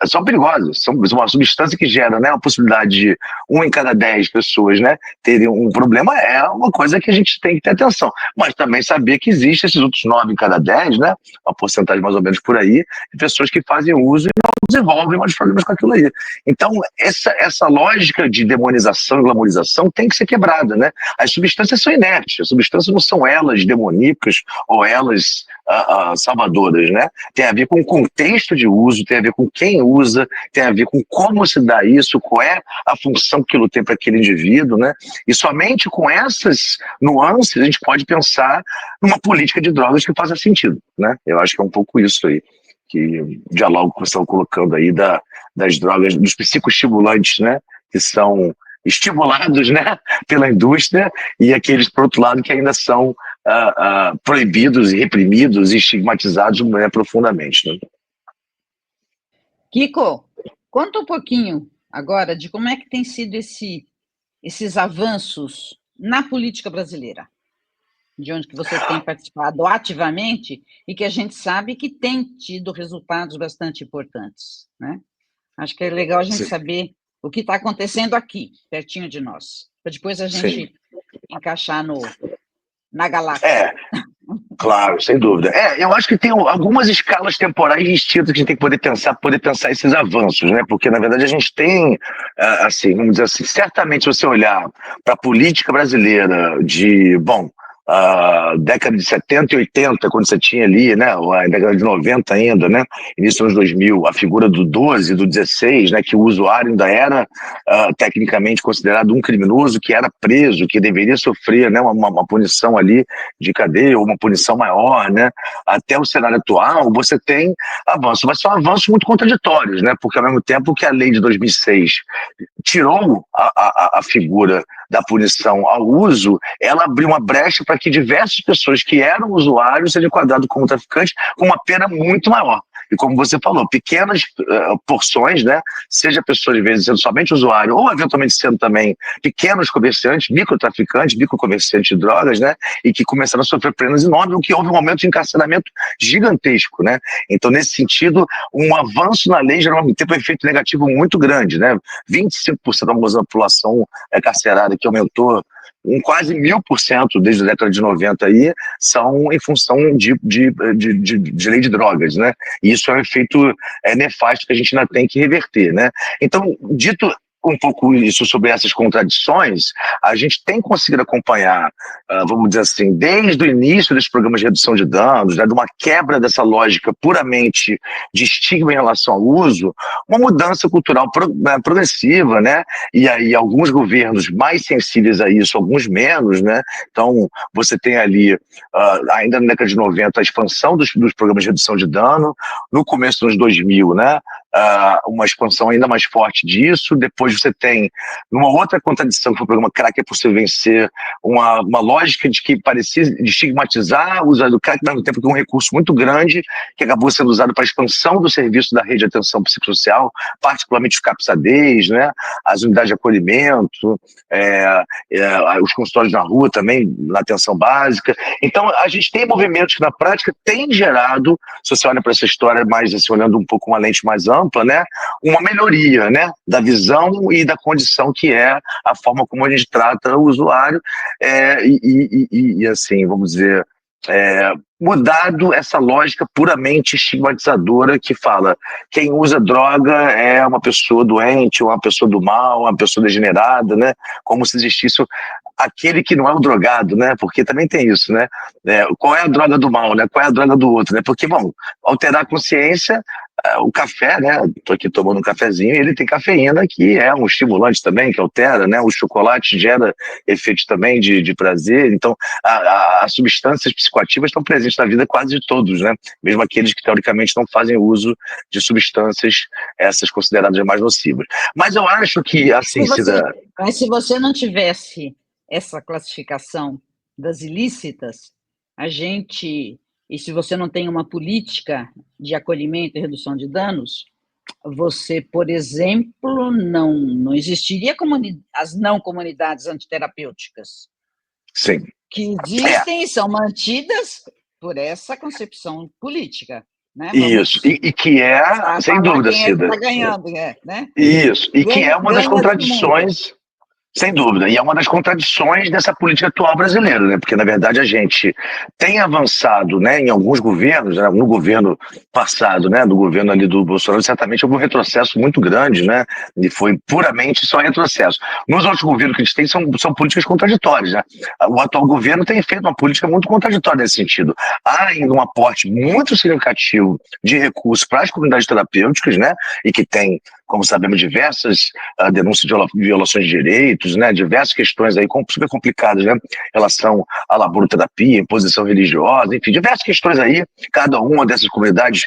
são perigosas, são uma substância que gera, né, a possibilidade de 1 em cada 10 pessoas, né, terem um problema, é uma coisa que a gente tem que ter atenção. Mas também saber que existem esses outros 9 em cada 10, né, uma porcentagem mais ou menos por aí, de pessoas que fazem uso e não desenvolvem mais problemas com aquilo aí. Então, essa lógica de demonização e glamorização tem que ser quebrada, né? As substâncias são inertes, as substâncias não são elas demoníacas ou elas salvadoras, né? Tem a ver com o contexto de uso, tem a ver com quem usa, tem a ver com como se dá isso, qual é a função que aquilo tem para aquele indivíduo, né? E somente com essas nuances a gente pode pensar numa política de drogas que faça sentido, né? Eu acho que é um pouco isso aí, que o diálogo que vocês estão colocando aí das drogas, dos psicoestimulantes, né? Que são estimulados, né, pela indústria, e aqueles, por outro lado, que ainda são proibidos e reprimidos e estigmatizados, né, profundamente. Né? Kiko, conta um pouquinho agora de como é que tem sido esses avanços na política brasileira, de onde que você tem participado ativamente e que a gente sabe que tem tido resultados bastante importantes, né? Acho que é legal a gente Sim. saber o que está acontecendo aqui, pertinho de nós, para depois a gente Sim. encaixar na galáxia. É, claro, sem dúvida. Eu acho que tem algumas escalas temporais distintas que a gente tem que poder pensar esses avanços, né? Porque, na verdade, a gente tem, assim, vamos dizer assim, certamente se você olhar para a política brasileira década de 70 e 80, quando você tinha ali, né, a década de 90 ainda, né, início dos anos 2000, a figura do 12, do 16, né, que o usuário ainda era tecnicamente considerado um criminoso, que era preso, que deveria sofrer, né, uma punição ali de cadeia ou uma punição maior, né, até o cenário atual, você tem avanços, mas são avanços muito contraditórios, né, porque ao mesmo tempo que a lei de 2006 tirou a figura da punição ao uso, ela abriu uma brecha para que diversas pessoas que eram usuários sejam enquadradas como traficantes com uma pena muito maior. E como você falou, pequenas porções, né, seja pessoas, às vezes, sendo somente usuário, ou eventualmente sendo também pequenos comerciantes, microtraficantes, microcomerciantes de drogas, né, e que começaram a sofrer penas enormes, o que houve um aumento de encarceramento gigantesco, né. Então, nesse sentido, um avanço na lei geralmente tem um efeito negativo muito grande, né. 25% da população carcerária, que aumentou em quase 1000% desde a década de 90 aí, são em função de lei de drogas, né? E isso é um efeito nefasto que a gente ainda tem que reverter, né? Então, dito um pouco isso sobre essas contradições, a gente tem conseguido acompanhar, vamos dizer assim, desde o início dos programas de redução de danos, né, de uma quebra dessa lógica puramente de estigma em relação ao uso, uma mudança cultural progressiva, né? E aí alguns governos mais sensíveis a isso, alguns menos, né? Então, você tem ali, ainda na década de 90, a expansão dos programas de redução de dano, no começo dos anos 2000, né? Uma expansão ainda mais forte disso. Depois você tem, numa outra contradição que foi o programa Crack é Possível Vencer, uma lógica de que parecia de estigmatizar o usuário do crack, ao mesmo tempo que um recurso muito grande que acabou sendo usado para a expansão do serviço da rede de atenção psicossocial, particularmente os CAPS-ADs, né, as unidades de acolhimento, os consultórios na rua também, na atenção básica. Então, a gente tem movimentos que na prática têm gerado, se você olha para essa história mais assim, olhando um pouco uma lente mais ampla, né, uma melhoria, né, da visão e da condição que é a forma como a gente trata o usuário, assim, vamos dizer, mudado essa lógica puramente estigmatizadora que fala quem usa droga é uma pessoa doente, uma pessoa do mal, uma pessoa degenerada, né, como se existisse aquele que não é o drogado, né, porque também tem isso, né, qual é a droga do mal, né, qual é a droga do outro, né, porque, bom, alterar a consciência, o café, né, estou aqui tomando um cafezinho, ele tem cafeína que é um estimulante também, que altera, né, o chocolate gera efeitos também de prazer, então as substâncias psicoativas estão presentes na vida quase de todos, né, mesmo aqueles que teoricamente não fazem uso de substâncias essas consideradas mais nocivas. Mas eu acho que, assim, Mas se você não tivesse essa classificação das ilícitas, e se você não tem uma política de acolhimento e redução de danos, você, por exemplo, não existiria as não comunidades antiterapêuticas. Sim. Que existem e são mantidas por essa concepção política. Né? Isso, e que sem dúvida, Cida. Está ganhando, né? Isso, e que é uma das contradições. Sem dúvida, e é uma das contradições dessa política atual brasileira, né? Porque, na verdade, a gente tem avançado, né, em alguns governos, né, no governo passado, né, do governo ali do Bolsonaro, certamente houve um retrocesso muito grande, né, e foi puramente só retrocesso. Nos outros governos que a gente tem são políticas contraditórias, né? O atual governo tem feito uma política muito contraditória nesse sentido. Há ainda um aporte muito significativo de recursos para as comunidades terapêuticas, né, e que tem, como sabemos, diversas denúncias de violações de direitos, né, diversas questões aí super complicadas, né, em relação à laboraterapia, imposição religiosa, enfim, diversas questões aí, cada uma dessas comunidades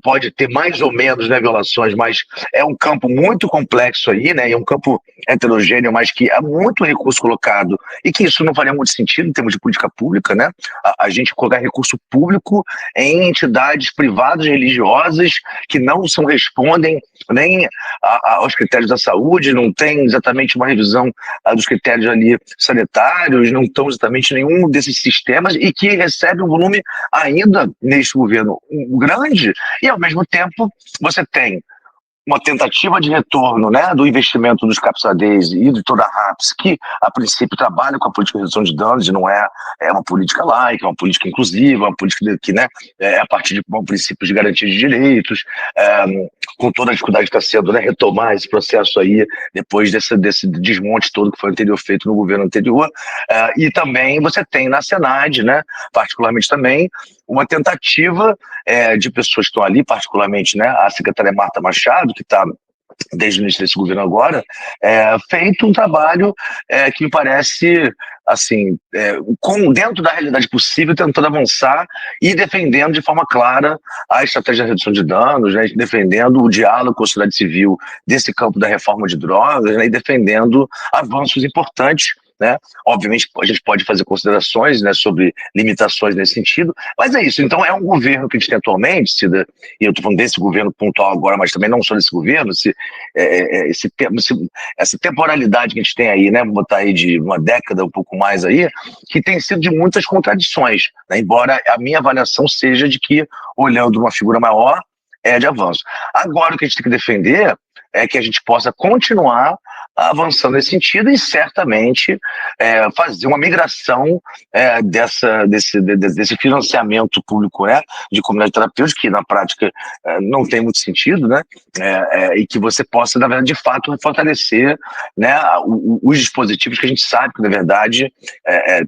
pode ter mais ou menos, né, violações, mas é um campo muito complexo aí, né, é um campo heterogêneo, mas que há muito recurso colocado e que isso não faria muito sentido em termos de política pública, né, a gente colocar recurso público em entidades privadas religiosas que não respondem nem aos critérios da saúde, não tem exatamente uma revisão dos critérios ali sanitários, não estão exatamente nenhum desses sistemas e que recebe um volume ainda neste governo grande. E, ao mesmo tempo, você tem uma tentativa de retorno, né, do investimento dos Capsadez e de toda a RAPS, que a princípio trabalha com a política de redução de danos, e não é uma política laica, é uma política inclusiva, uma política que, né, é a partir de princípios de garantia de direitos, com toda a dificuldade que está sendo, né, retomar esse processo aí, depois desse desmonte todo que foi feito no governo anterior. E também você tem na Senad, né, particularmente também, uma tentativa de pessoas que estão ali, particularmente, né, a secretária Marta Machado, que está desde o início desse governo agora, feito um trabalho que me parece, assim, dentro da realidade possível, tentando avançar e defendendo de forma clara a estratégia de redução de danos, né, defendendo o diálogo com a sociedade civil desse campo da reforma de drogas, né, e defendendo avanços importantes, né? Obviamente a gente pode fazer considerações, né, sobre limitações nesse sentido, mas é isso. Então é um governo que a gente tem atualmente, Cida, e eu estou falando desse governo pontual agora, mas também não só desse governo, essa temporalidade que a gente tem aí, né, vou botar aí de uma década, um pouco mais aí, que tem sido de muitas contradições, né, embora a minha avaliação seja de que, olhando uma figura maior, é de avanço. Agora o que a gente tem que defender é que a gente possa continuar avançando nesse sentido e certamente fazer uma migração desse financiamento público de comunidade terapêutica, que na prática não tem muito sentido, né? E que você possa, na verdade, de fato, fortalecer, né, os dispositivos que a gente sabe que, na verdade,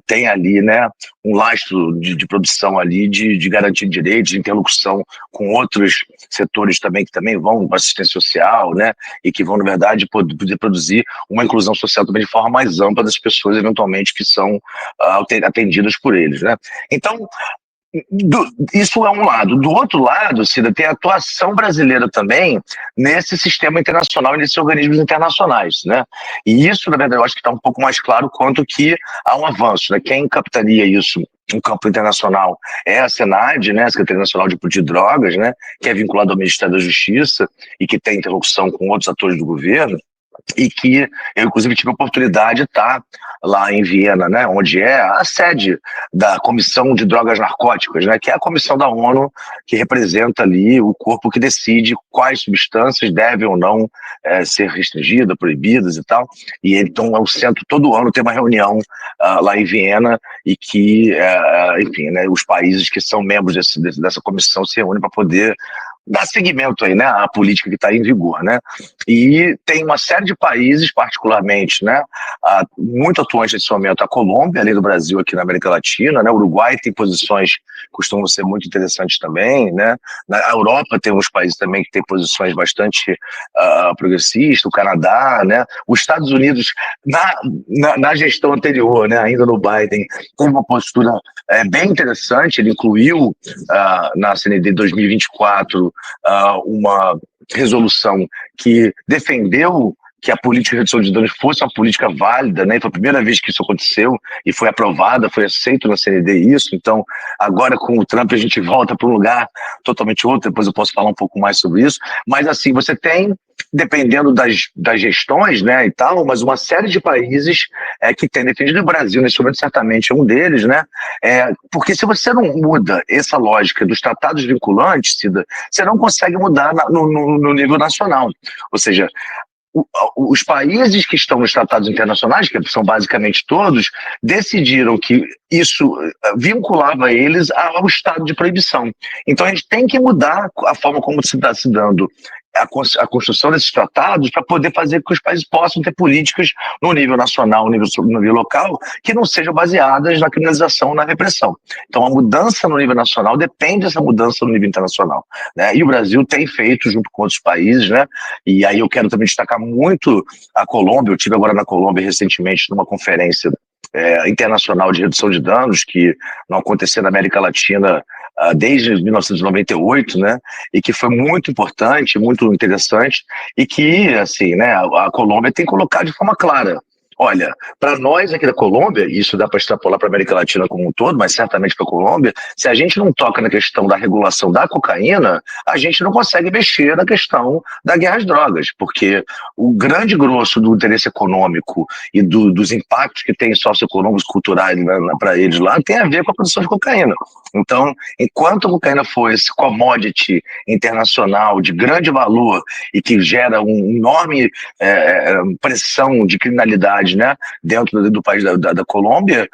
tem ali, né, um lastro de produção ali, de garantia de direitos, de interlocução com outros setores também, que também vão para assistência social, né, e que vão, na verdade, poder produzir uma inclusão social também de forma mais ampla das pessoas, eventualmente, que são atendidas por eles, né. Então, isso é um lado. Do outro lado, Cida, tem a atuação brasileira também nesse sistema internacional e nesses organismos internacionais, né? E isso, na verdade, eu acho que está um pouco mais claro quanto que há um avanço, né? Quem capitaneia isso no campo internacional é a Senad, né, a Secretaria Nacional de Drogas, né, que é vinculada ao Ministério da Justiça e que tem interlocução com outros atores do governo, e que eu, inclusive, tive a oportunidade de estar lá em Viena, né, onde é a sede da Comissão de Drogas Narcóticas, né, que é a comissão da ONU que representa ali o corpo que decide quais substâncias devem ou não ser restringidas, proibidas e tal. E então é o centro, todo ano tem uma reunião lá em Viena e que, enfim, né, os países que são membros dessa comissão se reúnem para poder dar seguimento aí, né, à política que está em vigor, né, e tem uma série de países, particularmente, né, muito atuante nesse momento, a Colômbia, além do Brasil aqui na América Latina, né, o Uruguai tem posições que costumam ser muito interessantes também, né, na Europa tem uns países também que têm posições bastante progressistas, o Canadá, né, os Estados Unidos, na gestão anterior, né, ainda no Biden, tem uma postura bem interessante, ele incluiu na CND 2024 uma resolução que defendeu que a política de redução de danos fosse uma política válida, né? E foi a primeira vez que isso aconteceu e foi aprovada, foi aceito na CND isso. Então, agora com o Trump a gente volta para um lugar totalmente outro, depois eu posso falar um pouco mais sobre isso. Mas assim, você tem, dependendo das gestões, né, e tal, mas uma série de países que tem defendido o Brasil, nesse momento certamente é um deles, né, porque se você não muda essa lógica dos tratados vinculantes, Cida, você não consegue mudar no nível nacional. Ou seja, os países que estão nos tratados internacionais, que são basicamente todos, decidiram que isso vinculava eles ao estado de proibição. Então a gente tem que mudar a forma como se está se dando a construção desses tratados para poder fazer com que os países possam ter políticas no nível nacional, no nível local, que não sejam baseadas na criminalização, na repressão. Então a mudança no nível nacional depende dessa mudança no nível internacional, né? E o Brasil tem feito junto com outros países, né? E aí eu quero também destacar muito a Colômbia. Eu estive agora na Colômbia recentemente numa conferência internacional de redução de danos que não acontecia na América Latina desde 1998, né, e que foi muito importante, muito interessante, e que, assim, né, a Colômbia tem colocado de forma clara olha, para nós aqui da Colômbia, isso dá para extrapolar para a América Latina como um todo, mas certamente para a Colômbia, se a gente não toca na questão da regulação da cocaína, a gente não consegue mexer na questão da guerra às drogas, porque o grande grosso do interesse econômico e dos impactos que tem socioeconômicos, culturais para eles lá, tem a ver com a produção de cocaína. Então, enquanto a cocaína for esse commodity internacional de grande valor e que gera uma enorme pressão de criminalidade, né, dentro do país da Colômbia,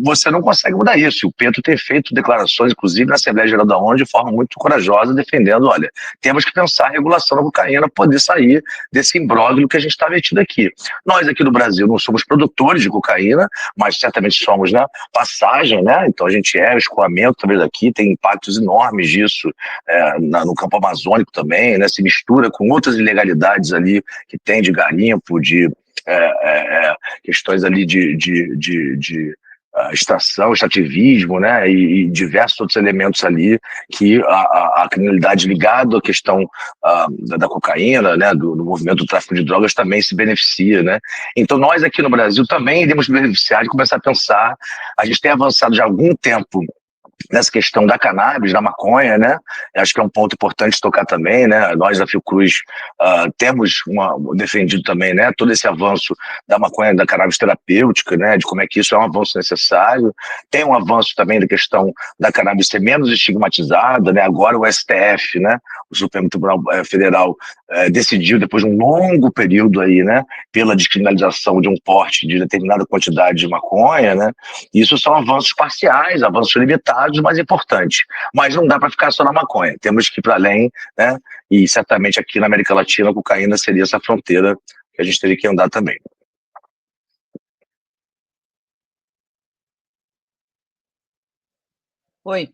você não consegue mudar isso. O Petro tem feito declarações, inclusive na Assembleia Geral da ONU, de forma muito corajosa, defendendo, olha, temos que pensar a regulação da cocaína para poder sair desse imbróglio que a gente está metido aqui. Nós aqui no Brasil não somos produtores de cocaína, mas certamente somos, né, passagem, né, então a gente o escoamento talvez aqui, tem impactos enormes disso no campo amazônico também, né, se mistura com outras ilegalidades ali que tem de garimpo, de questões ali de extração, extrativismo, né, e diversos outros elementos ali que a criminalidade ligada à questão da cocaína, né, do movimento do tráfico de drogas também se beneficia, né. Então nós aqui no Brasil também iremos beneficiar de começar a pensar, a gente tem avançado já há algum tempo nessa questão da cannabis, da maconha, né? Acho que é um ponto importante tocar também, né? Nós da Fiocruz temos defendido também, né, todo esse avanço da maconha, da cannabis terapêutica, né, de como é que isso é um avanço necessário. Tem um avanço também da questão da cannabis ser menos estigmatizada, né? Agora o STF, né, o Supremo Tribunal Federal, decidiu, depois de um longo período aí, né, pela descriminalização de um porte de determinada quantidade de maconha, né? Isso são avanços parciais, avanços limitados, mas importantes. Mas não dá para ficar só na maconha, temos que ir para além, né? E certamente aqui na América Latina a cocaína seria essa fronteira que a gente teria que andar também. Oi.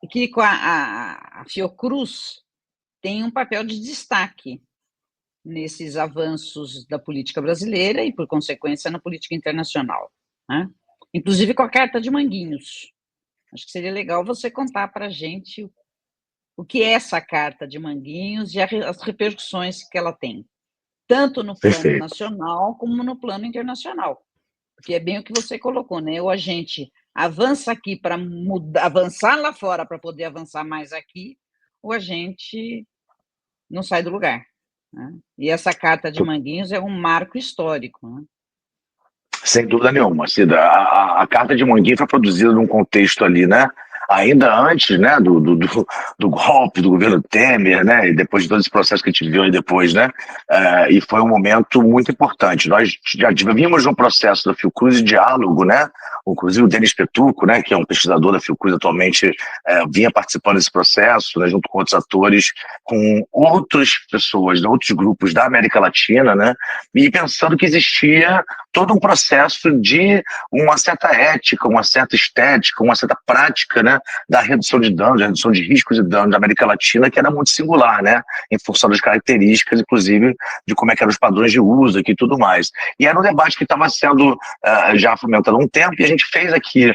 Que a Fiocruz tem um papel de destaque nesses avanços da política brasileira e, por consequência, na política internacional, né? Inclusive com a Carta de Manguinhos. Acho que seria legal você contar para a gente o que é essa Carta de Manguinhos e as repercussões que ela tem, tanto no plano nacional como no plano internacional. Porque é bem o que você colocou, né? Ou a gente avança aqui para avançar lá fora para poder avançar mais aqui, ou a gente não sai do lugar, né? E essa Carta de Manguinhos é um marco histórico, né? Sem dúvida nenhuma, Cida. A Carta de Manguinhos foi produzida num contexto ali, né? Ainda antes, né, do golpe do governo Temer, né, e depois de todo esse processo que a gente viu aí depois, né, e foi um momento muito importante. Nós já vimos um processo da Fiocruz de diálogo, né, inclusive o Denis Petucco, né, que é um pesquisador da Fiocruz atualmente, vinha participando desse processo, né, junto com outros atores, com outras pessoas, né, outros grupos da América Latina, né, e pensando que existia todo um processo de uma certa ética, uma certa estética, uma certa prática, né, da redução de danos, da redução de riscos e danos da América Latina, que era muito singular, né, em função das características, inclusive, de como é que eram os padrões de uso aqui e tudo mais. E era um debate que estava sendo já fomentado há um tempo, e a gente fez aqui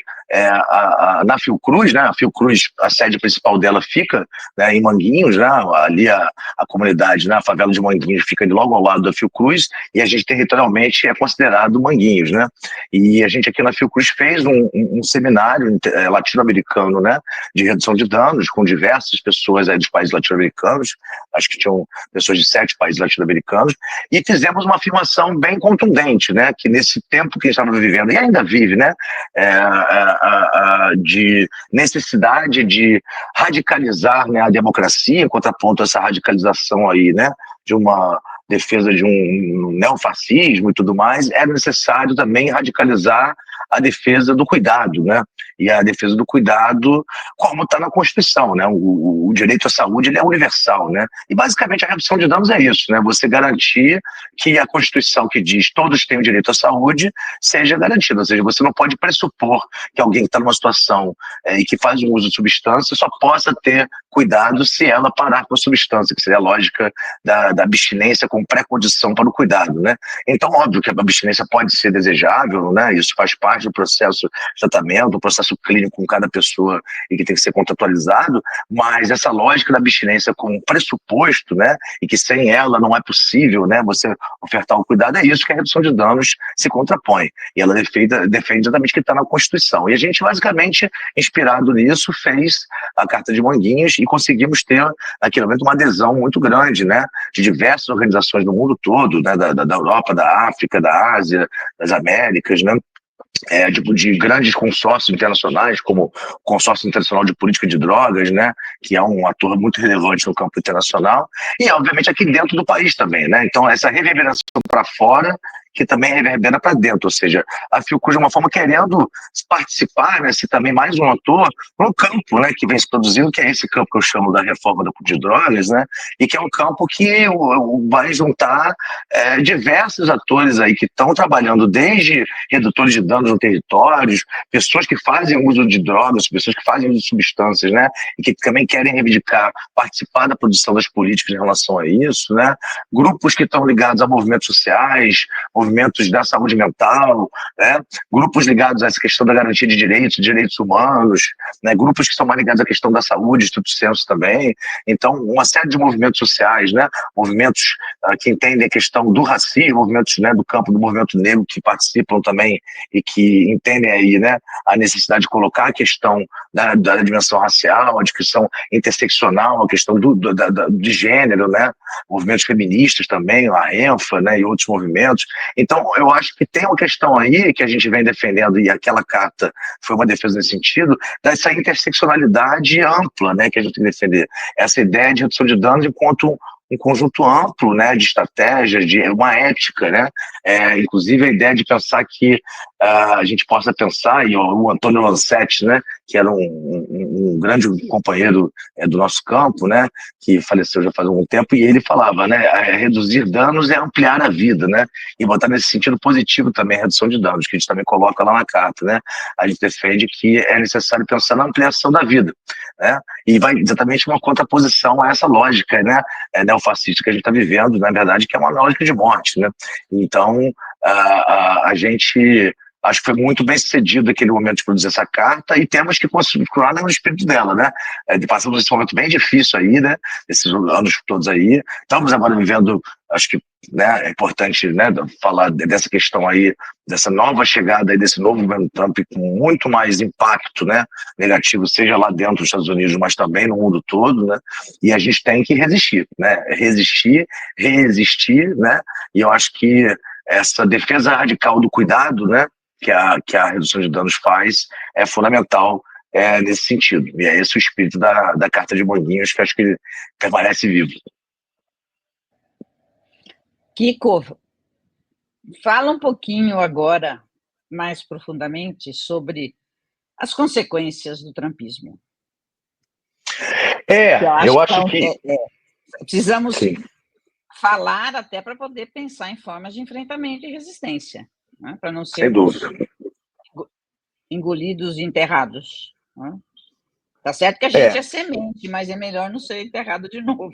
na Fiocruz, né, a Fiocruz, a sede principal dela fica, né, em Manguinhos, né, ali a comunidade, né, a favela de Manguinhos fica logo ao lado da Fiocruz, e a gente territorialmente é considerado Manguinhos, né, e a gente aqui na Fiocruz fez um seminário latino-americano, né, de redução de danos com diversas pessoas dos países latino-americanos, acho que tinham pessoas de 7 países latino-americanos, e fizemos uma afirmação bem contundente, né, que nesse tempo que a gente estava vivendo, e ainda vive, né, de necessidade de radicalizar, né, a democracia, em contraponto a essa radicalização aí, né, de uma defesa de um neofascismo e tudo mais, era necessário também radicalizar a defesa do cuidado, né? E a defesa do cuidado, como está na Constituição, né? O direito à saúde, ele é universal, né? E basicamente a redução de danos é isso, né? Você garantir que a Constituição que diz todos têm o direito à saúde seja garantida, ou seja, você não pode pressupor que alguém que está numa situação e que faz um uso de substância só possa ter cuidado se ela parar com a substância, que seria a lógica da abstinência com pré-condição para o cuidado, né? Então, óbvio que a abstinência pode ser desejável, né? Isso faz parte do processo de tratamento, do processo processo clínico com cada pessoa e que tem que ser contratualizado, mas essa lógica da abstinência como pressuposto, né, e que sem ela não é possível, né, você ofertar o cuidado, é isso que a redução de danos se contrapõe. E ela defende exatamente o que está na Constituição. E a gente, basicamente, inspirado nisso, fez a Carta de Manguinhos e conseguimos ter, naquele momento, uma adesão muito grande, né, de diversas organizações do mundo todo, né, da Europa, da África, da Ásia, das Américas, né, de grandes consórcios internacionais, como o Consórcio Internacional de Política de Drogas, né, que é um ator muito relevante no campo internacional, e, obviamente, aqui dentro do país também. Né? Então, essa reverberação para fora, que também reverbera para dentro, ou seja, a Fiocruz, de uma forma, querendo participar, né, ser também mais um ator no campo, né, que vem se produzindo, que é esse campo que eu chamo da reforma de drogas, né, e que é um campo que vai juntar diversos atores aí que estão trabalhando desde redutores de danos no território, pessoas que fazem uso de drogas, pessoas que fazem uso de substâncias, né, e que também querem reivindicar, participar da produção das políticas em relação a isso, né, grupos que estão ligados a movimentos sociais, movimentos da saúde mental, né? Grupos ligados a essa questão da garantia de direitos humanos, né? Grupos que são mais ligados à questão da saúde, estrito senso também. Então, uma série de movimentos sociais, né? Movimentos que entendem a questão do racismo, movimentos, né, do campo do movimento negro que participam também e que entendem aí, né, a necessidade de colocar a questão da dimensão racial, a questão interseccional, a questão de gênero, né? Movimentos feministas também, a ENFA, né, e outros movimentos. Então, eu acho que tem uma questão aí que a gente vem defendendo, e aquela carta foi uma defesa nesse sentido, dessa interseccionalidade ampla, né, que a gente tem que defender. Essa ideia de redução de danos enquanto um conjunto amplo, né, de estratégias, de uma ética, né, inclusive a ideia de pensar que a gente possa pensar, e o Antônio Lancetti, né, que era um grande companheiro do nosso campo, né, que faleceu já faz algum tempo, e ele falava, né, reduzir danos é ampliar a vida, né, e botar nesse sentido positivo também a redução de danos, que a gente também coloca lá na carta, né, a gente defende que é necessário pensar na ampliação da vida, né, e vai exatamente uma contraposição a essa lógica, né, neofascista que a gente está vivendo, na verdade, que é uma lógica de morte, né? Então, a gente acho que foi muito bem sucedido aquele momento de produzir essa carta e temos que continuar no espírito dela, né? Passamos esse momento bem difícil aí, né? Esses anos todos aí. Estamos agora vivendo, acho que, né, é importante, né, falar dessa questão aí, dessa nova chegada aí, desse novo governo Trump com muito mais impacto, né, negativo, seja lá dentro dos Estados Unidos, mas também no mundo todo, né? E a gente tem que resistir, né? Resistir, né? E eu acho que essa defesa radical do cuidado, né, que a redução de danos faz, é fundamental nesse sentido. E é esse o espírito da Carta de Manguinhos, que acho que permanece vivo. Kiko, fala um pouquinho agora, mais profundamente, sobre as consequências do trumpismo. Eu acho que precisamos Sim. falar até para poder pensar em formas de enfrentamento e resistência, né? Para não Sem sermos dúvida. engolidos e enterrados. Né? Tá certo que a gente é semente, mas é melhor não ser enterrado de novo.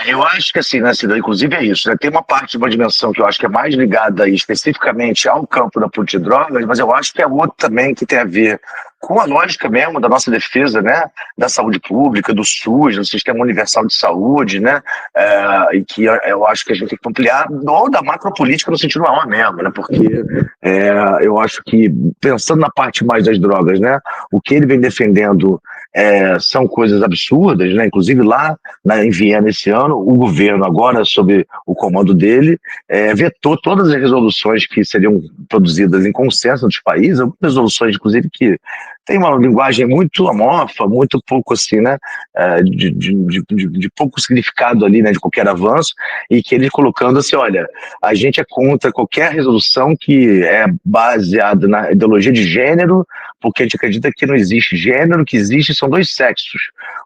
Eu acho que assim, né, Cida, inclusive é isso, né? Tem uma parte de uma dimensão que eu acho que é mais ligada aí, especificamente ao campo da política de drogas, mas eu acho que é outra também que tem a ver com a lógica mesmo da nossa defesa, né, da saúde pública, do SUS, do Sistema Universal de Saúde, né, e que eu acho que a gente tem que ampliar, ou da macropolítica no sentido maior mesmo, né, porque eu acho que, pensando na parte mais das drogas, né, o que ele vem defendendo são coisas absurdas, né, inclusive lá em Viena esse ano, o governo, agora sob o comando dele, vetou todas as resoluções que seriam produzidas em consenso dos países, resoluções, inclusive, que tem uma linguagem muito amorfa, muito pouco assim, né, de pouco significado ali, né, de qualquer avanço, e que ele colocando assim, olha, a gente é contra qualquer resolução que é baseada na ideologia de gênero, porque a gente acredita que não existe gênero, que existe são dois sexos,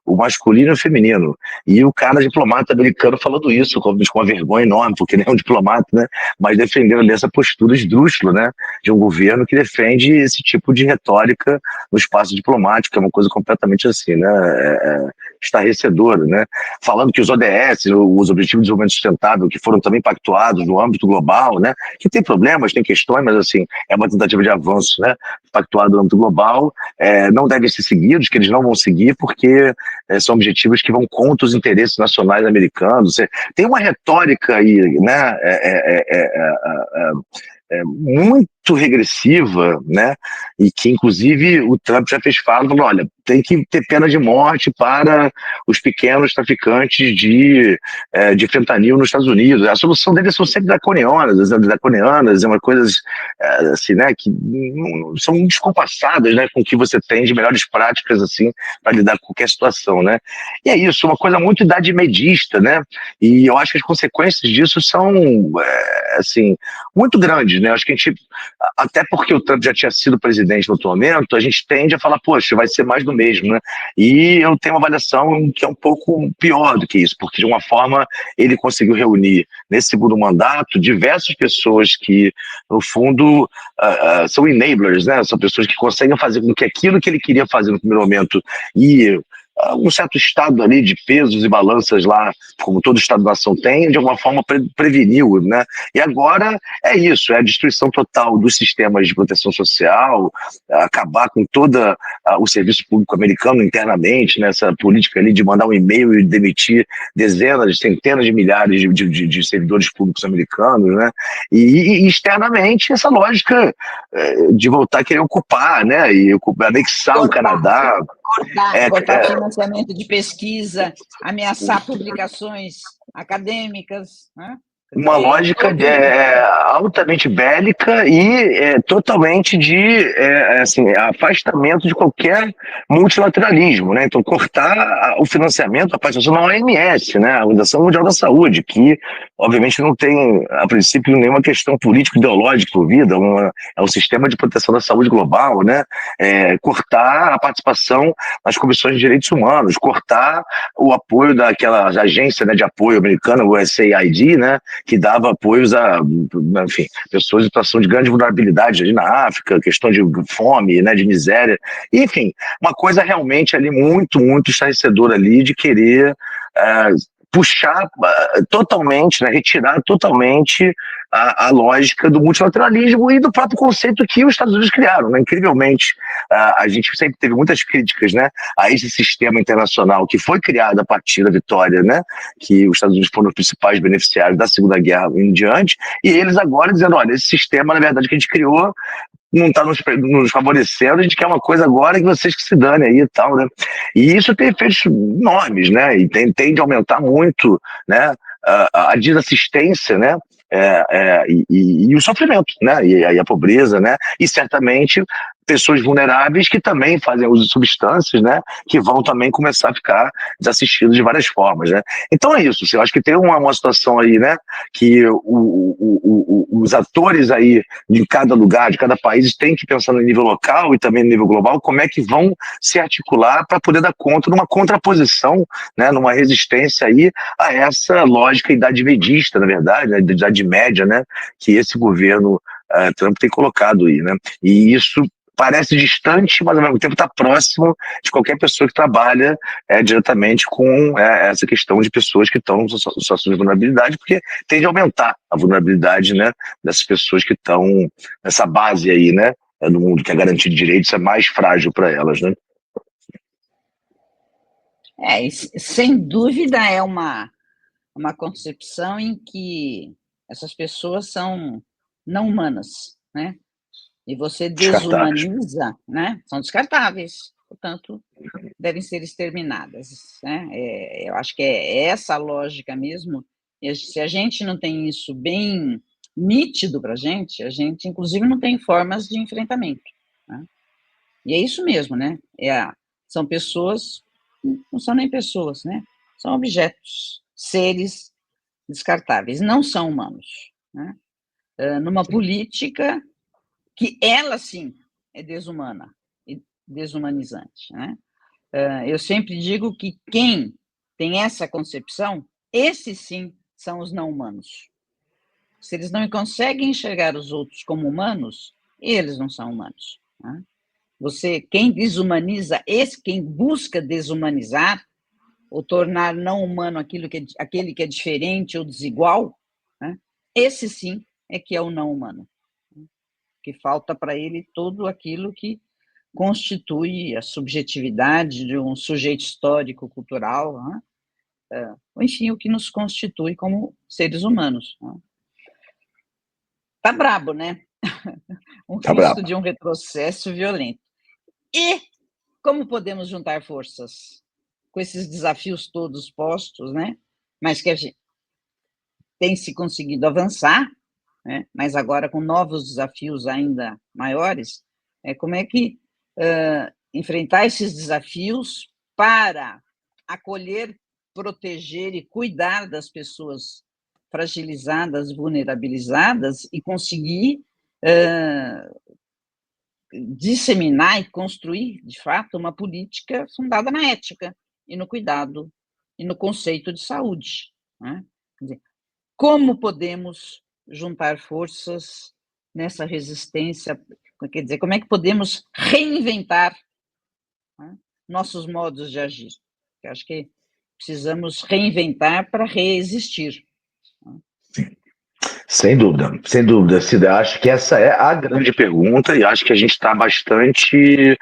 o masculino e o feminino. E o cara diplomata americano falando isso, com uma vergonha enorme, porque ele é um diplomata, né, mas defendendo ali essa postura esdrúxula, né, de um governo que defende esse tipo de retórica no espaço diplomático, é uma coisa completamente assim, né, estarrecedora, né? Falando que os ODS, os Objetivos de Desenvolvimento Sustentável, que foram também pactuados no âmbito global, né? Que tem problemas, tem questões, mas assim, é uma tentativa de avanço, né? Pactuado no âmbito global, não devem ser seguidos, que eles não vão seguir, porque são objetivos que vão contra os interesses nacionais americanos. Tem uma retórica aí, né? Muito regressiva, né? E que, inclusive, o Trump já fez fala, falou, olha, tem que ter pena de morte para os pequenos traficantes de fentanil nos Estados Unidos. A solução deles são sempre draconianas, é uma coisa assim, né, que são descompassadas, né, com o que você tem de melhores práticas, assim, para lidar com qualquer situação, né? E é isso, uma coisa muito idade medista, né? E eu acho que as consequências disso são, assim, muito grandes, né? Acho que a gente, até porque o Trump já tinha sido presidente no outro momento, a gente tende a falar, poxa, vai ser mais do mesmo, né? E eu tenho uma avaliação que é um pouco pior do que isso, porque de uma forma ele conseguiu reunir nesse segundo mandato diversas pessoas que, no fundo, são enablers, né? São pessoas que conseguem fazer com que aquilo que ele queria fazer no primeiro momento e um certo estado ali de pesos e balanças lá, como todo Estado-nação tem, de alguma forma preveniu, né? E agora é isso, é a destruição total dos sistemas de proteção social, acabar com todo o serviço público americano internamente, nessa política ali de mandar um e-mail e demitir dezenas, centenas de milhares de servidores públicos americanos, né? E externamente essa lógica de voltar a querer ocupar, né? E anexar o Canadá. Cortar financiamento de pesquisa, ameaçar publicações acadêmicas, né? Uma lógica altamente bélica e totalmente de assim, afastamento de qualquer multilateralismo, né? Então, cortar o financiamento, a participação na OMS, né? A Organização Mundial da Saúde, que, obviamente, não tem, a princípio, nenhuma questão político-ideológica envolvida, é um sistema de proteção da saúde global, né? Cortar a participação nas comissões de direitos humanos, cortar o apoio daquela agência, né, de apoio americana, o USAID, né? Que dava apoios a, enfim, pessoas em situação de grande vulnerabilidade ali na África, questão de fome, né, de miséria, enfim, uma coisa realmente ali muito, muito estarrecedora ali de querer puxar totalmente, né, retirar totalmente a lógica do multilateralismo e do próprio conceito que os Estados Unidos criaram, né? Incrivelmente, a gente sempre teve muitas críticas, né, a esse sistema internacional que foi criado a partir da vitória, né, que os Estados Unidos foram os principais beneficiários da Segunda Guerra em diante, e eles agora dizendo, olha, esse sistema, na verdade, que a gente criou não está nos favorecendo, a gente quer uma coisa agora que vocês que se danem aí e tal, né? E isso tem efeitos enormes, né? E tende a aumentar muito, né, a desassistência, né? E o sofrimento, né? E a pobreza, né? E certamente pessoas vulneráveis que também fazem uso de substâncias, né? Que vão também começar a ficar desassistidos de várias formas, né? Então é isso. Eu acho que tem uma situação aí, né? Que os atores aí de cada lugar, de cada país, têm que pensar no nível local e também no nível global, como é que vão se articular para poder dar conta numa contraposição, né? Numa resistência aí a essa lógica idade-medista, na verdade, né? Da Idade Média, né? Que esse governo Trump tem colocado aí, né? E isso parece distante, mas ao mesmo tempo está próximo de qualquer pessoa que trabalha diretamente com essa questão de pessoas que estão em situação de vulnerabilidade, porque tende a aumentar a vulnerabilidade, né, dessas pessoas que estão nessa base aí, né, do mundo que a garantia de direitos é mais frágil para elas, né? Sem dúvida é uma concepção em que essas pessoas são não humanas, né? E você desumaniza, né? São descartáveis, portanto, devem ser exterminadas, né? Eu acho que é essa a lógica mesmo. E se a gente não tem isso bem nítido para a gente, inclusive, não tem formas de enfrentamento, né? E é isso mesmo, né? São pessoas, não são nem pessoas, né? São objetos, seres descartáveis, não são humanos, né? Numa política que ela, sim, é desumana e desumanizante, né? Eu sempre digo que quem tem essa concepção, esses, sim, são os não humanos. Se eles não conseguem enxergar os outros como humanos, eles não são humanos, né? Quem desumaniza, quem busca desumanizar, ou tornar não humano aquele que é diferente ou desigual, né? Esse sim é que é o não humano, que falta para ele tudo aquilo que constitui a subjetividade de um sujeito histórico, cultural, né? Enfim, o que nos constitui como seres humanos. Né? Tá brabo, né? Um Tá risco brabo. de um retrocesso violento. E como podemos juntar forças com esses desafios todos postos, né? Mas que a gente tem se conseguido avançar, né? Mas agora com novos desafios ainda maiores, como é que enfrentar esses desafios para acolher, proteger e cuidar das pessoas fragilizadas, vulnerabilizadas e conseguir disseminar e construir, de fato, uma política fundada na ética e no cuidado e no conceito de saúde. Né? Quer dizer, como podemos juntar forças nessa resistência? Quer dizer, como é que podemos reinventar, né, nossos modos de agir? Eu acho que precisamos reinventar para reexistir. Sem dúvida, Cida. Acho que essa é a grande pergunta e acho que a gente está bastante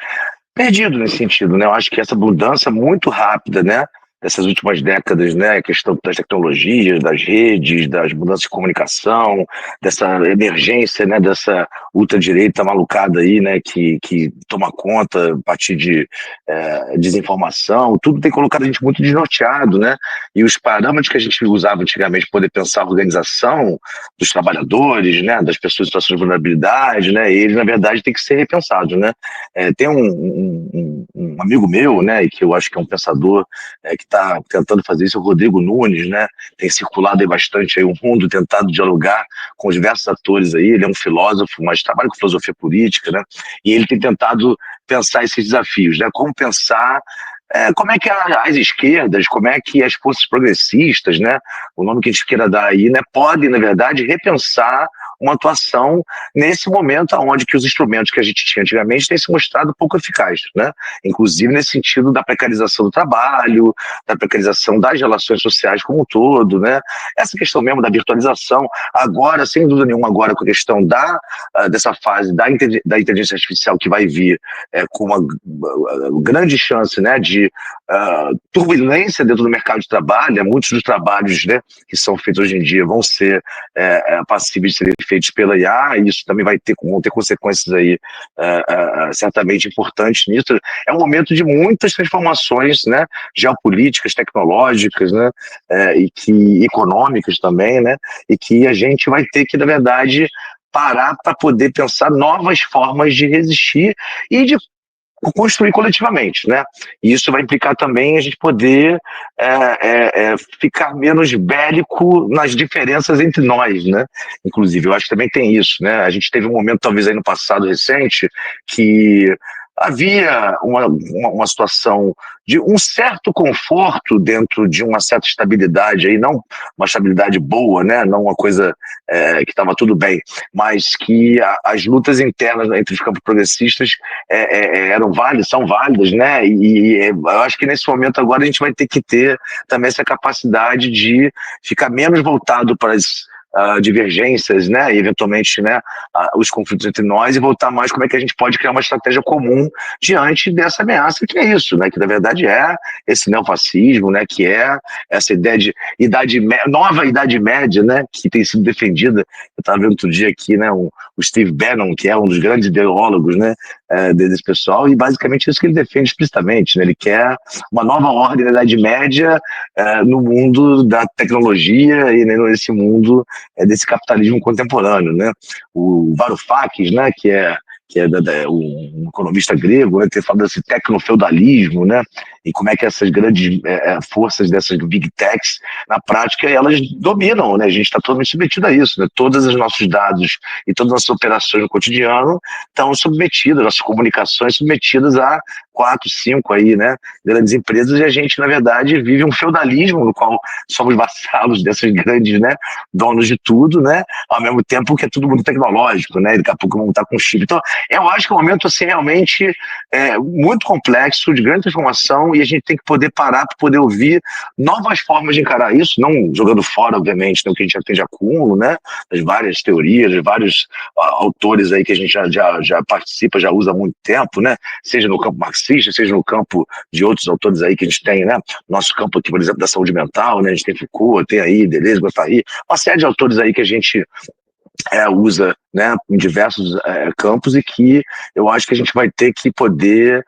perdido nesse sentido, né? Eu acho que essa mudança muito rápida, né, dessas últimas décadas, né, a questão das tecnologias, das redes, das mudanças de comunicação, dessa emergência, né, dessa ultradireita malucada aí, né, que toma conta a partir de desinformação, tudo tem colocado a gente muito desnorteado, né? E os parâmetros que a gente usava antigamente para poder pensar a organização dos trabalhadores, né, das pessoas em situação de vulnerabilidade, né, eles, na verdade, têm que ser repensados, né? Tem um amigo meu, né, e que eu acho que é um pensador que está tentando fazer isso, é o Rodrigo Nunes, né, tem circulado aí bastante aí o mundo, tentado dialogar com os diversos atores aí, ele é um filósofo, mas trabalha com filosofia política, né, e ele tem tentado pensar esses desafios, né, como pensar como é que as esquerdas, como é que as forças progressistas, né, o nome que a gente queira dar aí, né, podem, na verdade, repensar uma atuação nesse momento onde que os instrumentos que a gente tinha antigamente têm se mostrado pouco eficazes, né? Inclusive nesse sentido da precarização do trabalho, da precarização das relações sociais como um todo, né? Essa questão mesmo da virtualização, agora, sem dúvida nenhuma, agora com a questão dessa fase da inteligência artificial que vai vir com uma grande chance, né, de turbulência dentro do mercado de trabalho, muitos dos trabalhos, né, que são feitos hoje em dia vão ser passíveis de serem feitos pela IA, e isso também vão ter consequências aí certamente importantes nisso. É um momento de muitas transformações, né, geopolíticas, tecnológicas, né, econômicas também, né, e que a gente vai ter que, na verdade, parar para poder pensar novas formas de resistir e de construir coletivamente, né? E isso vai implicar também a gente poder ficar menos bélico nas diferenças entre nós, né? Inclusive, eu acho que também tem isso, né? A gente teve um momento, talvez aí no passado recente, que havia uma situação de um certo conforto dentro de uma certa estabilidade, aí não uma estabilidade boa, né? Não uma coisa que estava tudo bem, mas que as lutas internas entre os campos progressistas são válidas, né? E eu acho que nesse momento agora a gente vai ter que ter também essa capacidade de ficar menos voltado para as divergências, né, e eventualmente, né, os conflitos entre nós, e voltar mais como é que a gente pode criar uma estratégia comum diante dessa ameaça que é isso, né, que na verdade é esse neofascismo, né, que é essa ideia de nova idade média, né, que tem sido defendida. Eu estava vendo outro dia aqui, né, o Steve Bannon, que é um dos grandes ideólogos, né, desse pessoal, e basicamente isso que ele defende explicitamente, né, ele quer uma nova ordem da idade média no mundo da tecnologia e nesse mundo desse capitalismo contemporâneo, né? O Varoufakis, né, que é um economista grego, né, tem falado desse tecnofeudalismo, né, e como é que essas grandes forças dessas big techs, na prática, elas dominam, né, a gente está totalmente submetido a isso, né, todos os nossos dados e todas as nossas operações no cotidiano estão submetidas, nossas comunicações submetidas a quatro, cinco aí, né, grandes empresas, e a gente, na verdade, vive um feudalismo no qual somos vassalos dessas grandes, né, donos de tudo, né, ao mesmo tempo que é tudo muito tecnológico, né, e daqui a pouco vamos estar com chip. Então, eu acho que é um momento, assim, realmente muito complexo, de grande transformação, e a gente tem que poder parar para poder ouvir novas formas de encarar isso, não jogando fora, obviamente, né, o que a gente já tem de acúmulo, né, das várias teorias, de vários autores aí que a gente já participa, já usa há muito tempo, né, seja no campo marxista, seja no campo de outros autores aí que a gente tem, né, nosso campo aqui, por exemplo, da saúde mental, né, a gente tem Foucault, tem aí Deleuze, Guattari, uma série de autores aí que a gente usa, né, em diversos campos, e que eu acho que a gente vai ter que poder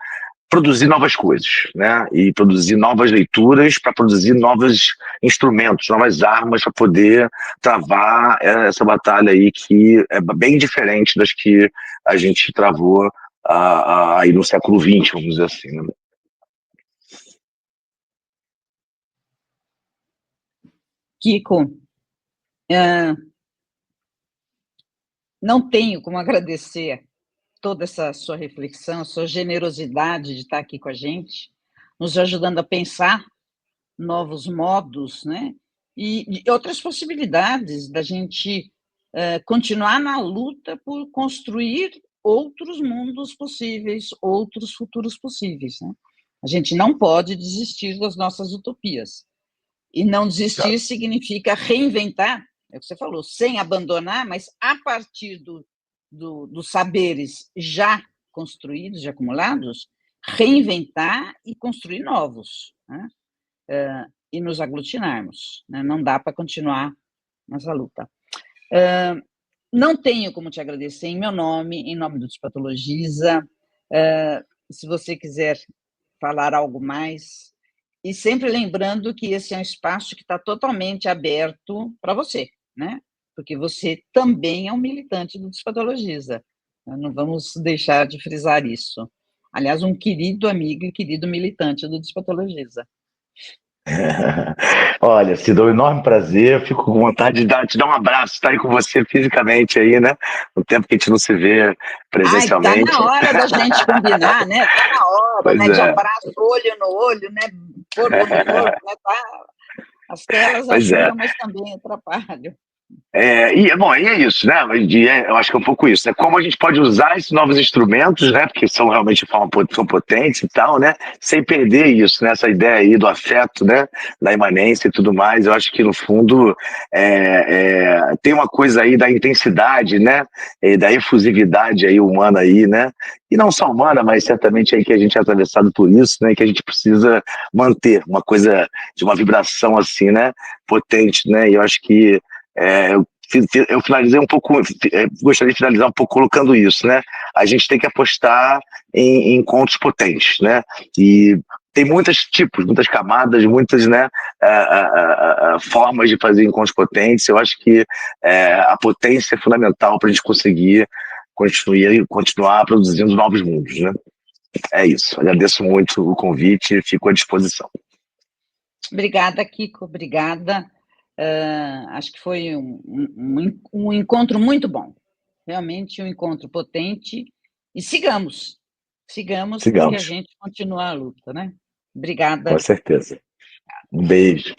produzir novas coisas, né, e produzir novas leituras para produzir novos instrumentos, novas armas para poder travar essa batalha aí que é bem diferente das que a gente travou aí no século XX, vamos dizer assim, né? Kiko, não tenho como agradecer toda essa sua reflexão, sua generosidade de estar aqui com a gente, nos ajudando a pensar novos modos, né? E outras possibilidades da gente continuar na luta por construir outros mundos possíveis, outros futuros possíveis, né? A gente não pode desistir das nossas utopias. E não desistir significa reinventar, é o que você falou, sem abandonar, mas a partir dos saberes já construídos, já acumulados, reinventar e construir novos, né? E nos aglutinarmos, né? Não dá para continuar nessa luta. Não tenho como te agradecer em meu nome, em nome do Despatologiza. Se você quiser falar algo mais, e sempre lembrando que esse é um espaço que está totalmente aberto para você, né? Porque você também é um militante do Despatologiza. Não vamos deixar de frisar isso. Aliás, um querido amigo e querido militante do Despatologiza. Olha, se dá um enorme prazer, fico com vontade de te dar um abraço, estar aí com você fisicamente aí, né? No tempo que a gente não se vê presencialmente. Tá na hora da gente combinar, né? Tá na hora, Pois né? De é. abraço, olho no olho, né? Corpo no corpo, né? Tá? As telas Pois é. ajudam, mas também atrapalham. Bom, e é isso, né? Eu acho que é um pouco isso, né? Como a gente pode usar esses novos instrumentos, né? Porque são realmente são potentes e tal, né? Sem perder isso, né? Essa ideia aí do afeto, né? Da imanência e tudo mais. Eu acho que, no fundo, tem uma coisa aí da intensidade, né? E da efusividade aí humana aí, né? E não só humana, mas certamente aí que a gente é atravessado por isso, né? Que a gente precisa manter uma coisa de uma vibração assim, né? Potente, né? E eu acho que eu finalizei um pouco, gostaria de finalizar um pouco colocando isso, né? A gente tem que apostar em encontros potentes, né? E tem muitos tipos, muitas camadas, muitas, né, formas de fazer encontros potentes. Eu acho que a potência é fundamental para a gente conseguir continuar produzindo novos mundos, né? É isso. Agradeço muito o convite e fico à disposição. Obrigada, Kiko. Obrigada. Acho que foi um encontro muito bom, realmente um encontro potente, e sigamos porque a gente continua a luta, né? Obrigada. Com certeza. Um beijo.